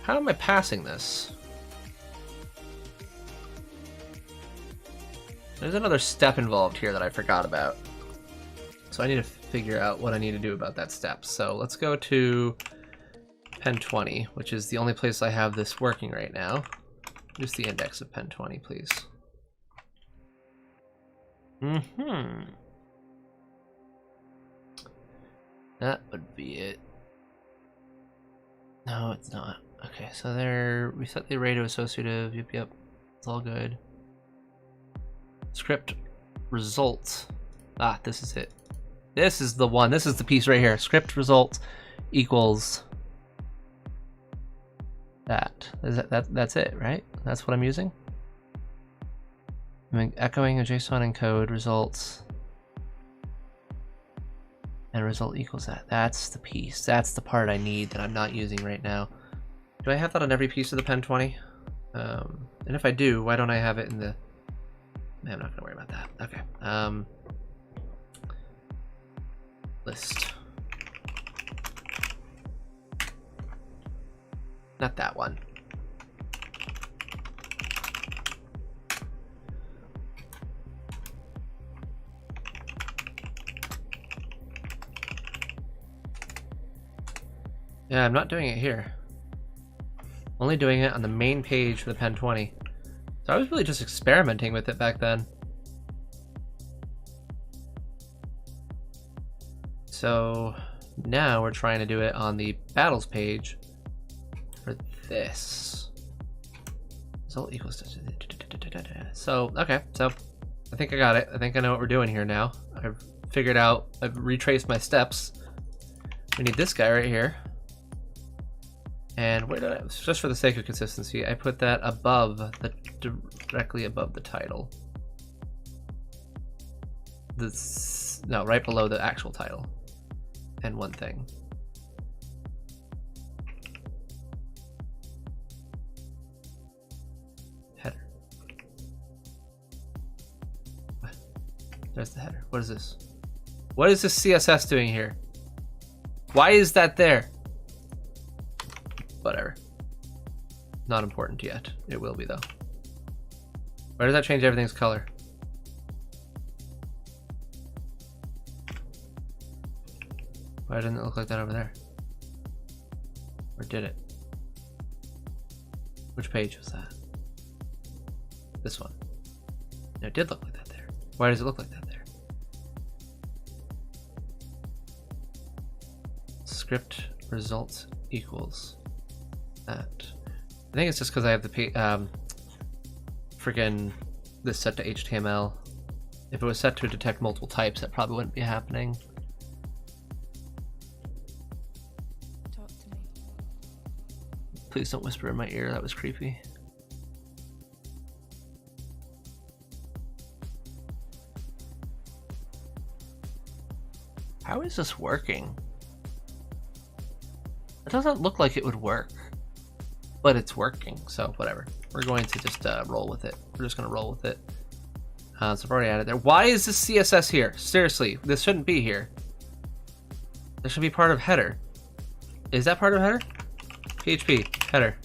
How am I passing this? There's another step involved here that I forgot about. So I need to figure out what I need to do about that step. So let's go to pen 20, which is the only place I have this working right now. Just the index of pen 20, please. That would be it. No, it's not. Okay, so there, we set the array to associative. Yep, it's all good. Script result. Ah, this is it. This is the one. This is the piece right here. Script result equals that. That's it, right? That's what I'm using. I'm echoing a JSON encode results, and result equals that. That's the piece. That's the part I need that I'm not using right now. Do I have that on every piece of the pen 20? And if I do, why don't I have it in the... I'm not gonna worry about that. Okay. List. Not that one. Yeah, I'm not doing it here. Only doing it on the main page for the Pen 20. So I was really just experimenting with it back then. So now we're trying to do it on the battles page for this. Result equals to... So, okay, so I think I got it. I think I know what we're doing here now. I've figured out, I've retraced my steps. We need this guy right here. And where did I, just for the sake of consistency, I put that above, directly above the title. No, right below the actual title. And one thing. Header. What? There's the header. What is this? What is this CSS doing here? Why is that there? Whatever. Not important yet. It will be though. Why does that change everything's color? Why didn't it look like that over there? Or did it? Which page was that? This one. No, it did look like that there. Why does it look like that there? Script results equals that. I think it's just because I have the friggin' this set to HTML. If it was set to detect multiple types, that probably wouldn't be happening.
Talk to me.
Please don't whisper in my ear, that was creepy. How is this working? It doesn't look like it would work, but it's working, so whatever. We're going to just roll with it. We're just going to roll with it. So I've already added there. Why is this CSS here? Seriously, this shouldn't be here. This should be part of header. Is that part of header? PHP, header.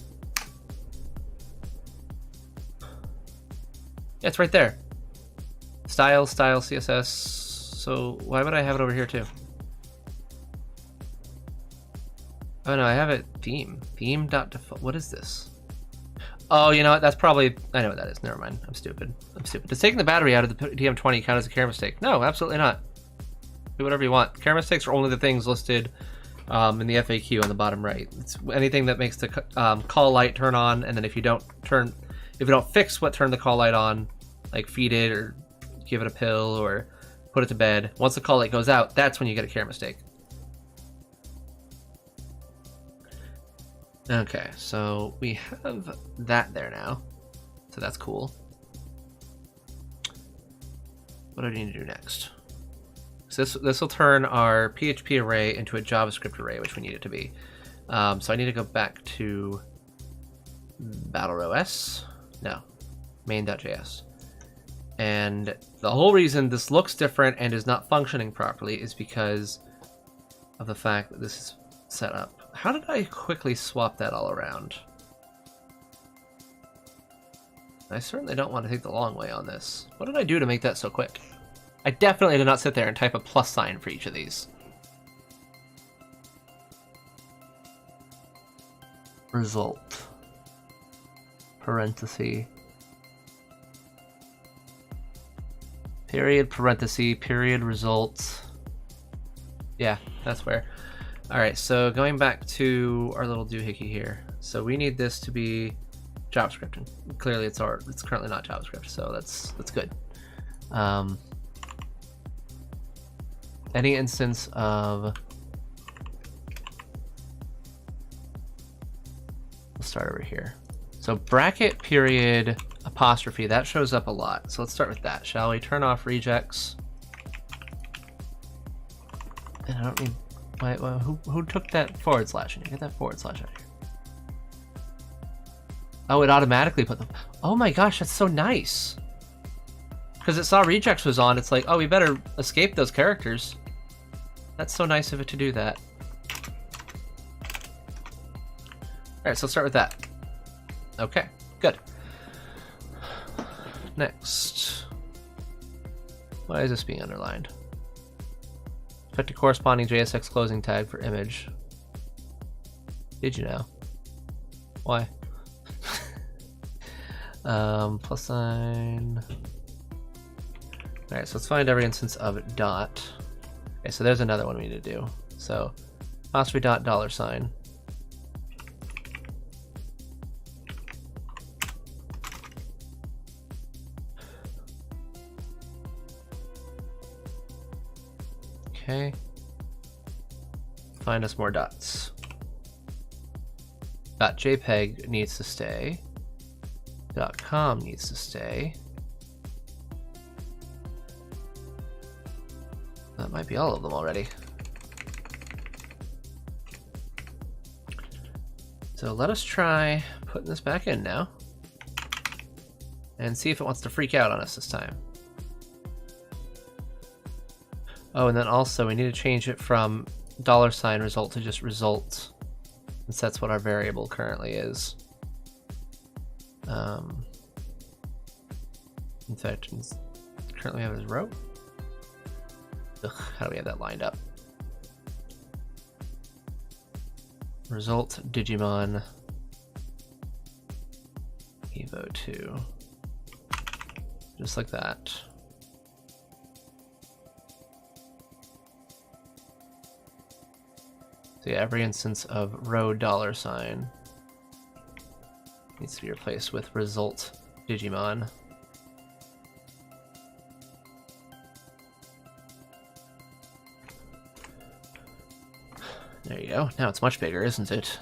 Yeah, it's right there. Style, CSS. So why would I have it over here too? Oh no, I have it theme. Theme.default. What is this? Oh, you know what? That's probably... I know what that is. Never mind. I'm stupid. Does taking the battery out of the DM20 count as a care mistake? No, absolutely not. Do whatever you want. Care mistakes are only the things listed in the FAQ on the bottom right. It's anything that makes the call light turn on, and then if you don't fix what turned the call light on, like feed it or give it a pill or put it to bed, once the call light goes out, that's when you get a care mistake. Okay, so we have that there now, so that's cool. What do I need to do next? So this will turn our PHP array into a JavaScript array, which we need it to be. So I need to go back to BattleOS. No, main.js. And the whole reason this looks different and is not functioning properly is because of the fact that this is set up. How did I quickly swap that all around? I certainly don't want to take the long way on this. What did I do to make that so quick? I definitely did not sit there and type a plus sign for each of these. Result. Parenthesis. Period, parenthesis, period, results. Yeah, that's where. Alright, so going back to our little doohickey here. So we need this to be JavaScript, and clearly it's currently not JavaScript, so that's good. Any instance of... Let's start over here. So bracket, period, apostrophe, that shows up a lot. So let's start with that, shall we? Turn off rejects. And I don't need... who took that forward slash in here? Get that forward slash out of here. Oh, it automatically put them... Oh my gosh, that's so nice. Because it saw rejects was on, it's like, oh, we better escape those characters. That's so nice of it to do that. Alright, so let's start with that. Okay, good. Next. Why is this being underlined? Effect a corresponding JSX closing tag for image. Did you know? Why? Plus sign. Alright, so let's find every instance of dot. Okay, so there's another one we need to do. So apostrophe dot dollar sign. Okay. Find us more dots. .jpeg needs to stay. .com needs to stay. That might be all of them already. So let us try putting this back in now and see if it wants to freak out on us this time. Oh, and then also we need to change it from $ result to just result, since that's what our variable currently is. In fact, currently we have it as row. Ugh, how do we have that lined up? Result Digimon Evo 2. Just like that. So yeah, every instance of row $ needs to be replaced with result Digimon. There you go. Now it's much bigger, isn't it?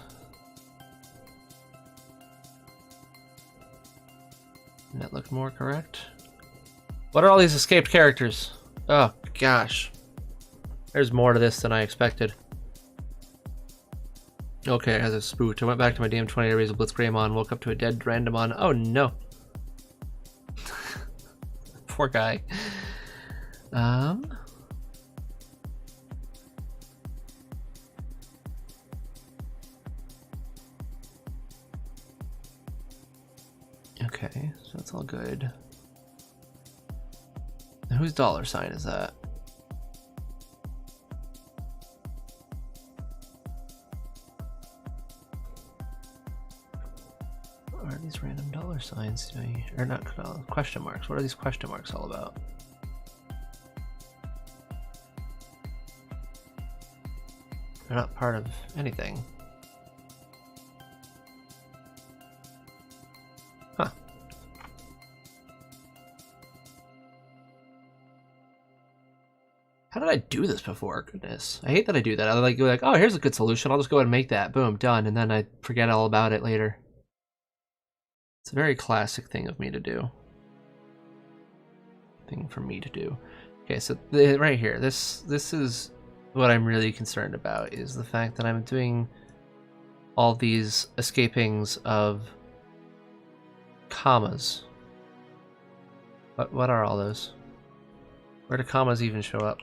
Doesn't that look more correct? What are all these escaped characters? Oh, gosh. There's more to this than I expected. Okay, as a spooked. I went back to my DM20 to raise a Blitzgreymon, woke up to a dead Randomon. Oh no. Poor guy. Okay, so that's all good. Now, whose $ is that? What are these random $signs? Or not question marks? What are these question marks all about? They're not part of anything. Huh. How did I do this before? Goodness. I hate that I do that. I like go like, oh, here's a good solution. I'll just go ahead and make that. Boom, done. And then I forget all about it later. It's a very classic thing of me to do. Thing for me to do. Okay, so right here, this is what I'm really concerned about, is the fact that I'm doing all these escapings of commas. What are all those? Where do commas even show up?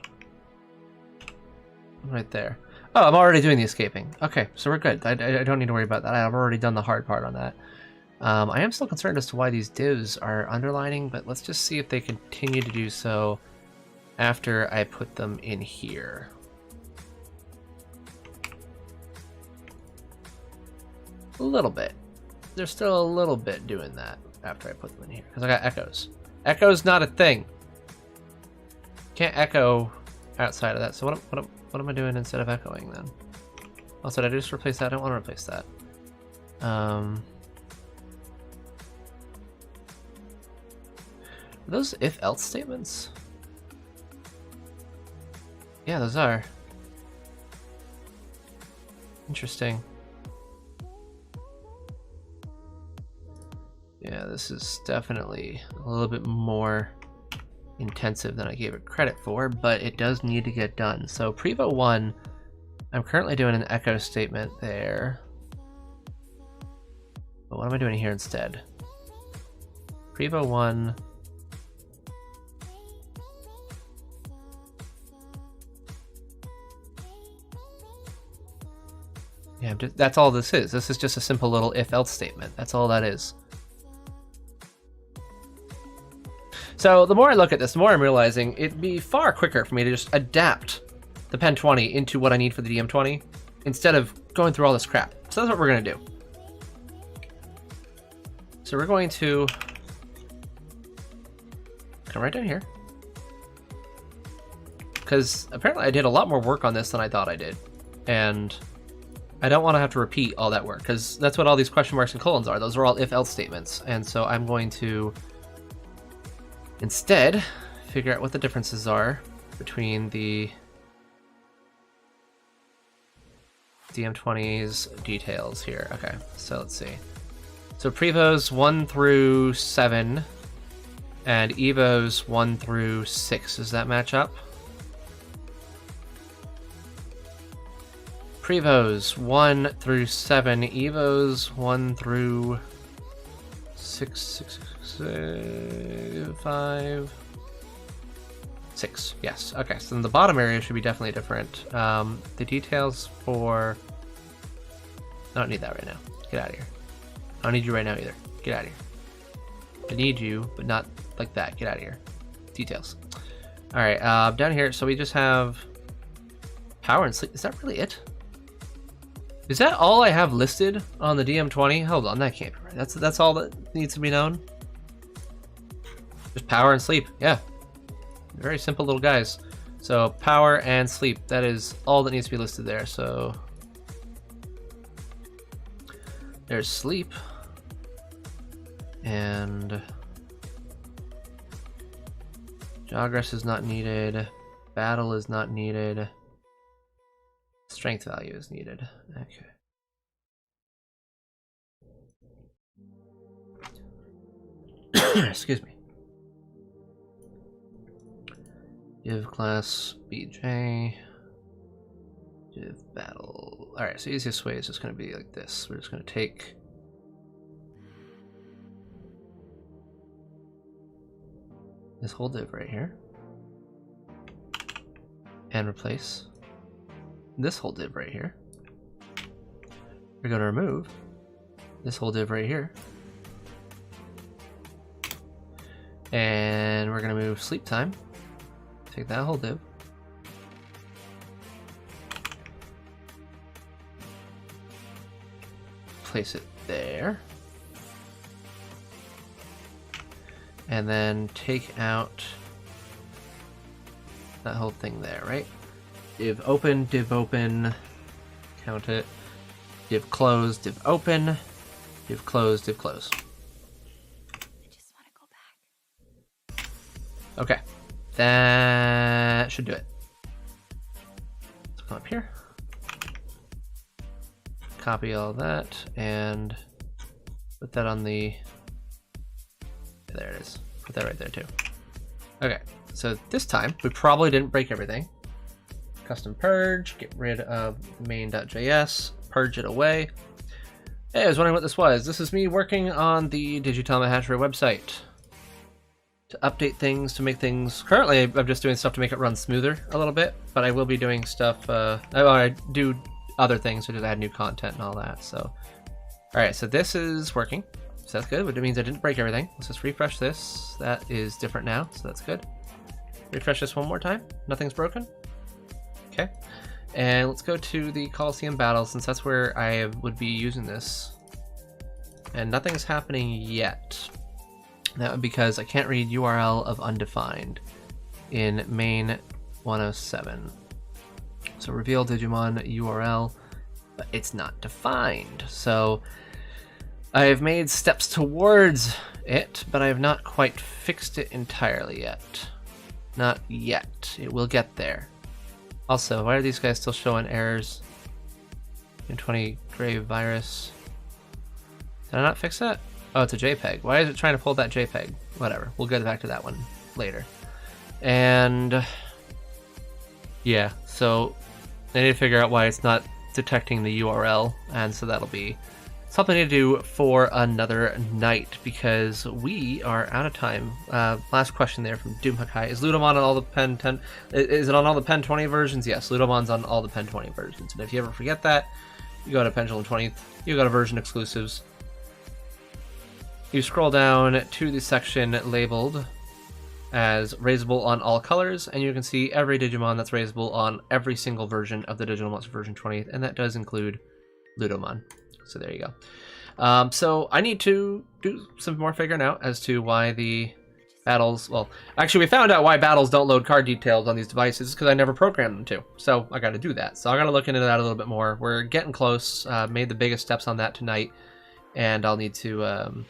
Right there. Oh, I'm already doing the escaping. Okay, so we're good. I don't need to worry about that. I've already done the hard part on that. I am still concerned as to why these divs are underlining, but let's just see if they continue to do so after I put them in here. A little bit. They're still a little bit doing that after I put them in here, because I got echoes. Echo's not a thing. Can't echo outside of that. So what am I doing instead of echoing then? Also, did I just replace that? I don't want to replace that. Are those if-else statements? Yeah, those are. Interesting. Yeah, this is definitely a little bit more intensive than I gave it credit for, but it does need to get done. So Prevo 1, I'm currently doing an echo statement there. But what am I doing here instead? Prevo 1. Yeah, that's all this is. This is just a simple little if-else statement. That's all that is. So the more I look at this, the more I'm realizing it'd be far quicker for me to just adapt the Pen 20 into what I need for the DM20 instead of going through all this crap. So that's what we're going to do. So we're going to come right down here. Because apparently I did a lot more work on this than I thought I did. And I don't want to have to repeat all that work, because that's what all these question marks and colons are. Those are all if-else statements. And so I'm going to instead figure out what the differences are between the DM20's details here. Okay, so let's see. So Prevos 1 through 7 and Evos 1 through 6. Does that match up? Prevos 1 through 7, Evos 1 through 6, 5, 6. Yes. Okay. So then the bottom area should be definitely different. The details for. I don't need that right now. Get out of here. I don't need you right now either. Get out of here. I need you, but not like that. Get out of here. Details. All right. Down here. So we just have power and sleep. Is that really it? Is that all I have listed on the DM20? Hold on, that can't be right. That's all that needs to be known. Just power and sleep. Yeah. Very simple little guys. So power and sleep. That is all that needs to be listed there. So there's sleep. And Jogress is not needed. Battle is not needed. Strength value is needed. Okay. Excuse me. Div class BJ. Div battle. Alright, so easiest way is just going to be like this. We're just going to take this whole div right here and replace this whole div right here. We're going to remove this whole div right here. And we're going to move sleep time. Take that whole div. Place it there. And then take out that whole thing there, right? Div open, count it. Div close, div open, div close, div close.
I just want to go back.
Okay, that should do it. Let's come up here. Copy all that and put that on the. There it is. Put that right there too. Okay, so this time we probably didn't break everything. Custom purge, get rid of main.js, purge it away. Hey, I was wondering what this was. This is me working on the Digitama Hatchery website to update things, to make things. Currently, I'm just doing stuff to make it run smoother a little bit, but I will be doing stuff. I do other things, such as add new content and all that. So, all right, so this is working. So that's good, but it means I didn't break everything. Let's just refresh this. That is different now, so that's good. Refresh this one more time. Nothing's broken. Okay, and let's go to the Coliseum battle, since that's where I would be using this. And nothing's happening yet. That would be because I can't read URL of undefined in main 107. So reveal Digimon URL, but it's not defined. So I have made steps towards it, but I have not quite fixed it entirely yet. Not yet. It will get there. Also, why are these guys still showing errors? 20 grave virus. Did I not fix that? Oh, it's a JPEG. Why is it trying to pull that JPEG? Whatever. We'll get back to that one later. And yeah, so I need to figure out why it's not detecting the URL, and so that'll be something to do for another night, because we are out of time. Last question there from Doom Hakai. Is Ludamon on all the Pen 10? Is it on all the Pen 20 versions? Yes, Ludamon's on all the Pen 20 versions. And if you ever forget that, you go to Pendulum 20, you go to version exclusives. You scroll down to the section labeled as raisable on all colors, and you can see every Digimon that's raisable on every single version of the Digital Monster version 20th, and that does include Ludamon. So there you go. So I need to do some more figuring out as to why the battles, well, actually we found out why battles don't load card details on these devices because I never programmed them to. So I got to do that. So I got to look into that a little bit more. We're getting close. Made the biggest steps on that tonight, and I'll need to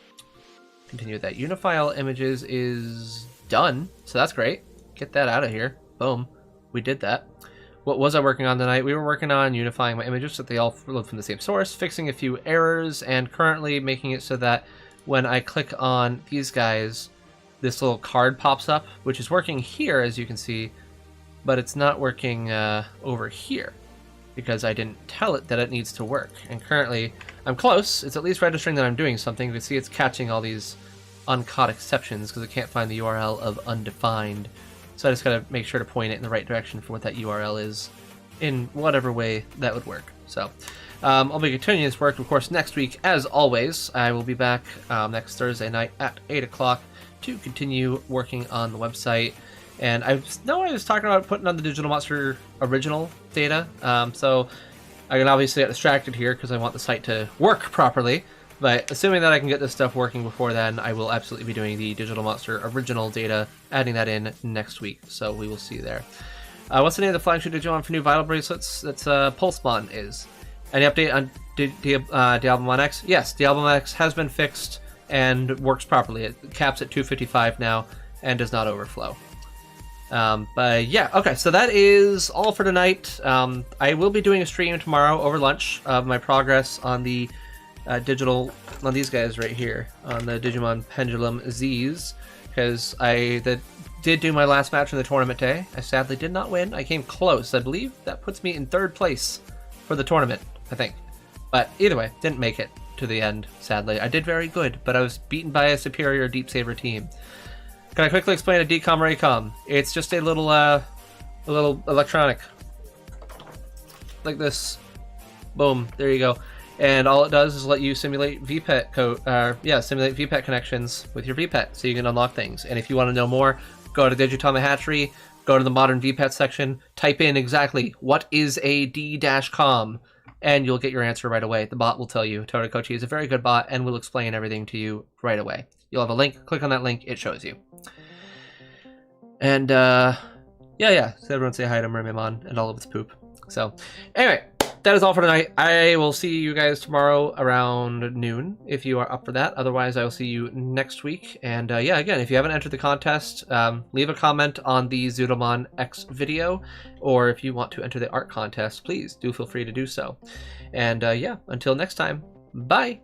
continue with that. Unify all images is done, so that's great. Get that out of here. Boom. We did that. What was I working on tonight? We were working on unifying my images so that they all load from the same source, fixing a few errors, and currently making it so that when I click on these guys, this little card pops up, which is working here, as you can see, but it's not working over here because I didn't tell it that it needs to work. And currently, I'm close. It's at least registering that I'm doing something. You can see it's catching all these uncaught exceptions because it can't find the URL of undefined. So I just gotta make sure to point it in the right direction for what that URL is in whatever way that would work. So I'll be continuing this work, of course, next week. As always, I will be back next Thursday night at 8 o'clock to continue working on the website. And I know I was talking about putting on the Digital Monster original data. So I can obviously get distracted here because I want the site to work properly. But assuming that I can get this stuff working before then, I will absolutely be doing the Digital Monster original data, adding that in next week. So we will see you there. What's the name of the flagship Digimon for new Vital Bracelets? That's Pulsemon is. Any update on Diabomon X? Yes, Diabomon X has been fixed and works properly. It caps at 255 now and does not overflow. But yeah, okay, so that is all for tonight. I will be doing a stream tomorrow over lunch of my progress on the digital, on these guys right here, on the Digimon Pendulum Z's, because I did do my last match in the tournament day. I sadly did not win. I came close. I believe that puts me in 3rd place for the tournament, I think. But either way, didn't make it to the end, sadly. I did very good, but I was beaten by a superior Deep Saber team. Can I quickly explain a decom raycom? It's just a little electronic, like this. Boom, there you go. And all it does is let you simulate VPET simulate VPET connections with your VPET, so you can unlock things. And if you want to know more, go to Digitama Hatchery, go to the modern VPET section, type in exactly what is a D-com, and you'll get your answer right away. The bot will tell you. Totokochi is a very good bot and will explain everything to you right away. You'll have a link. Click on that link. It shows you. And yeah. So everyone say hi to Mermaimon and all of its poop. So anyway. That is all for tonight. I will see you guys tomorrow around noon if you are up for that. Otherwise, I will see you next week. And yeah, again, if you haven't entered the contest, leave a comment on the Zudomon X video. Or if you want to enter the art contest, please do feel free to do so. And yeah, until next time, bye!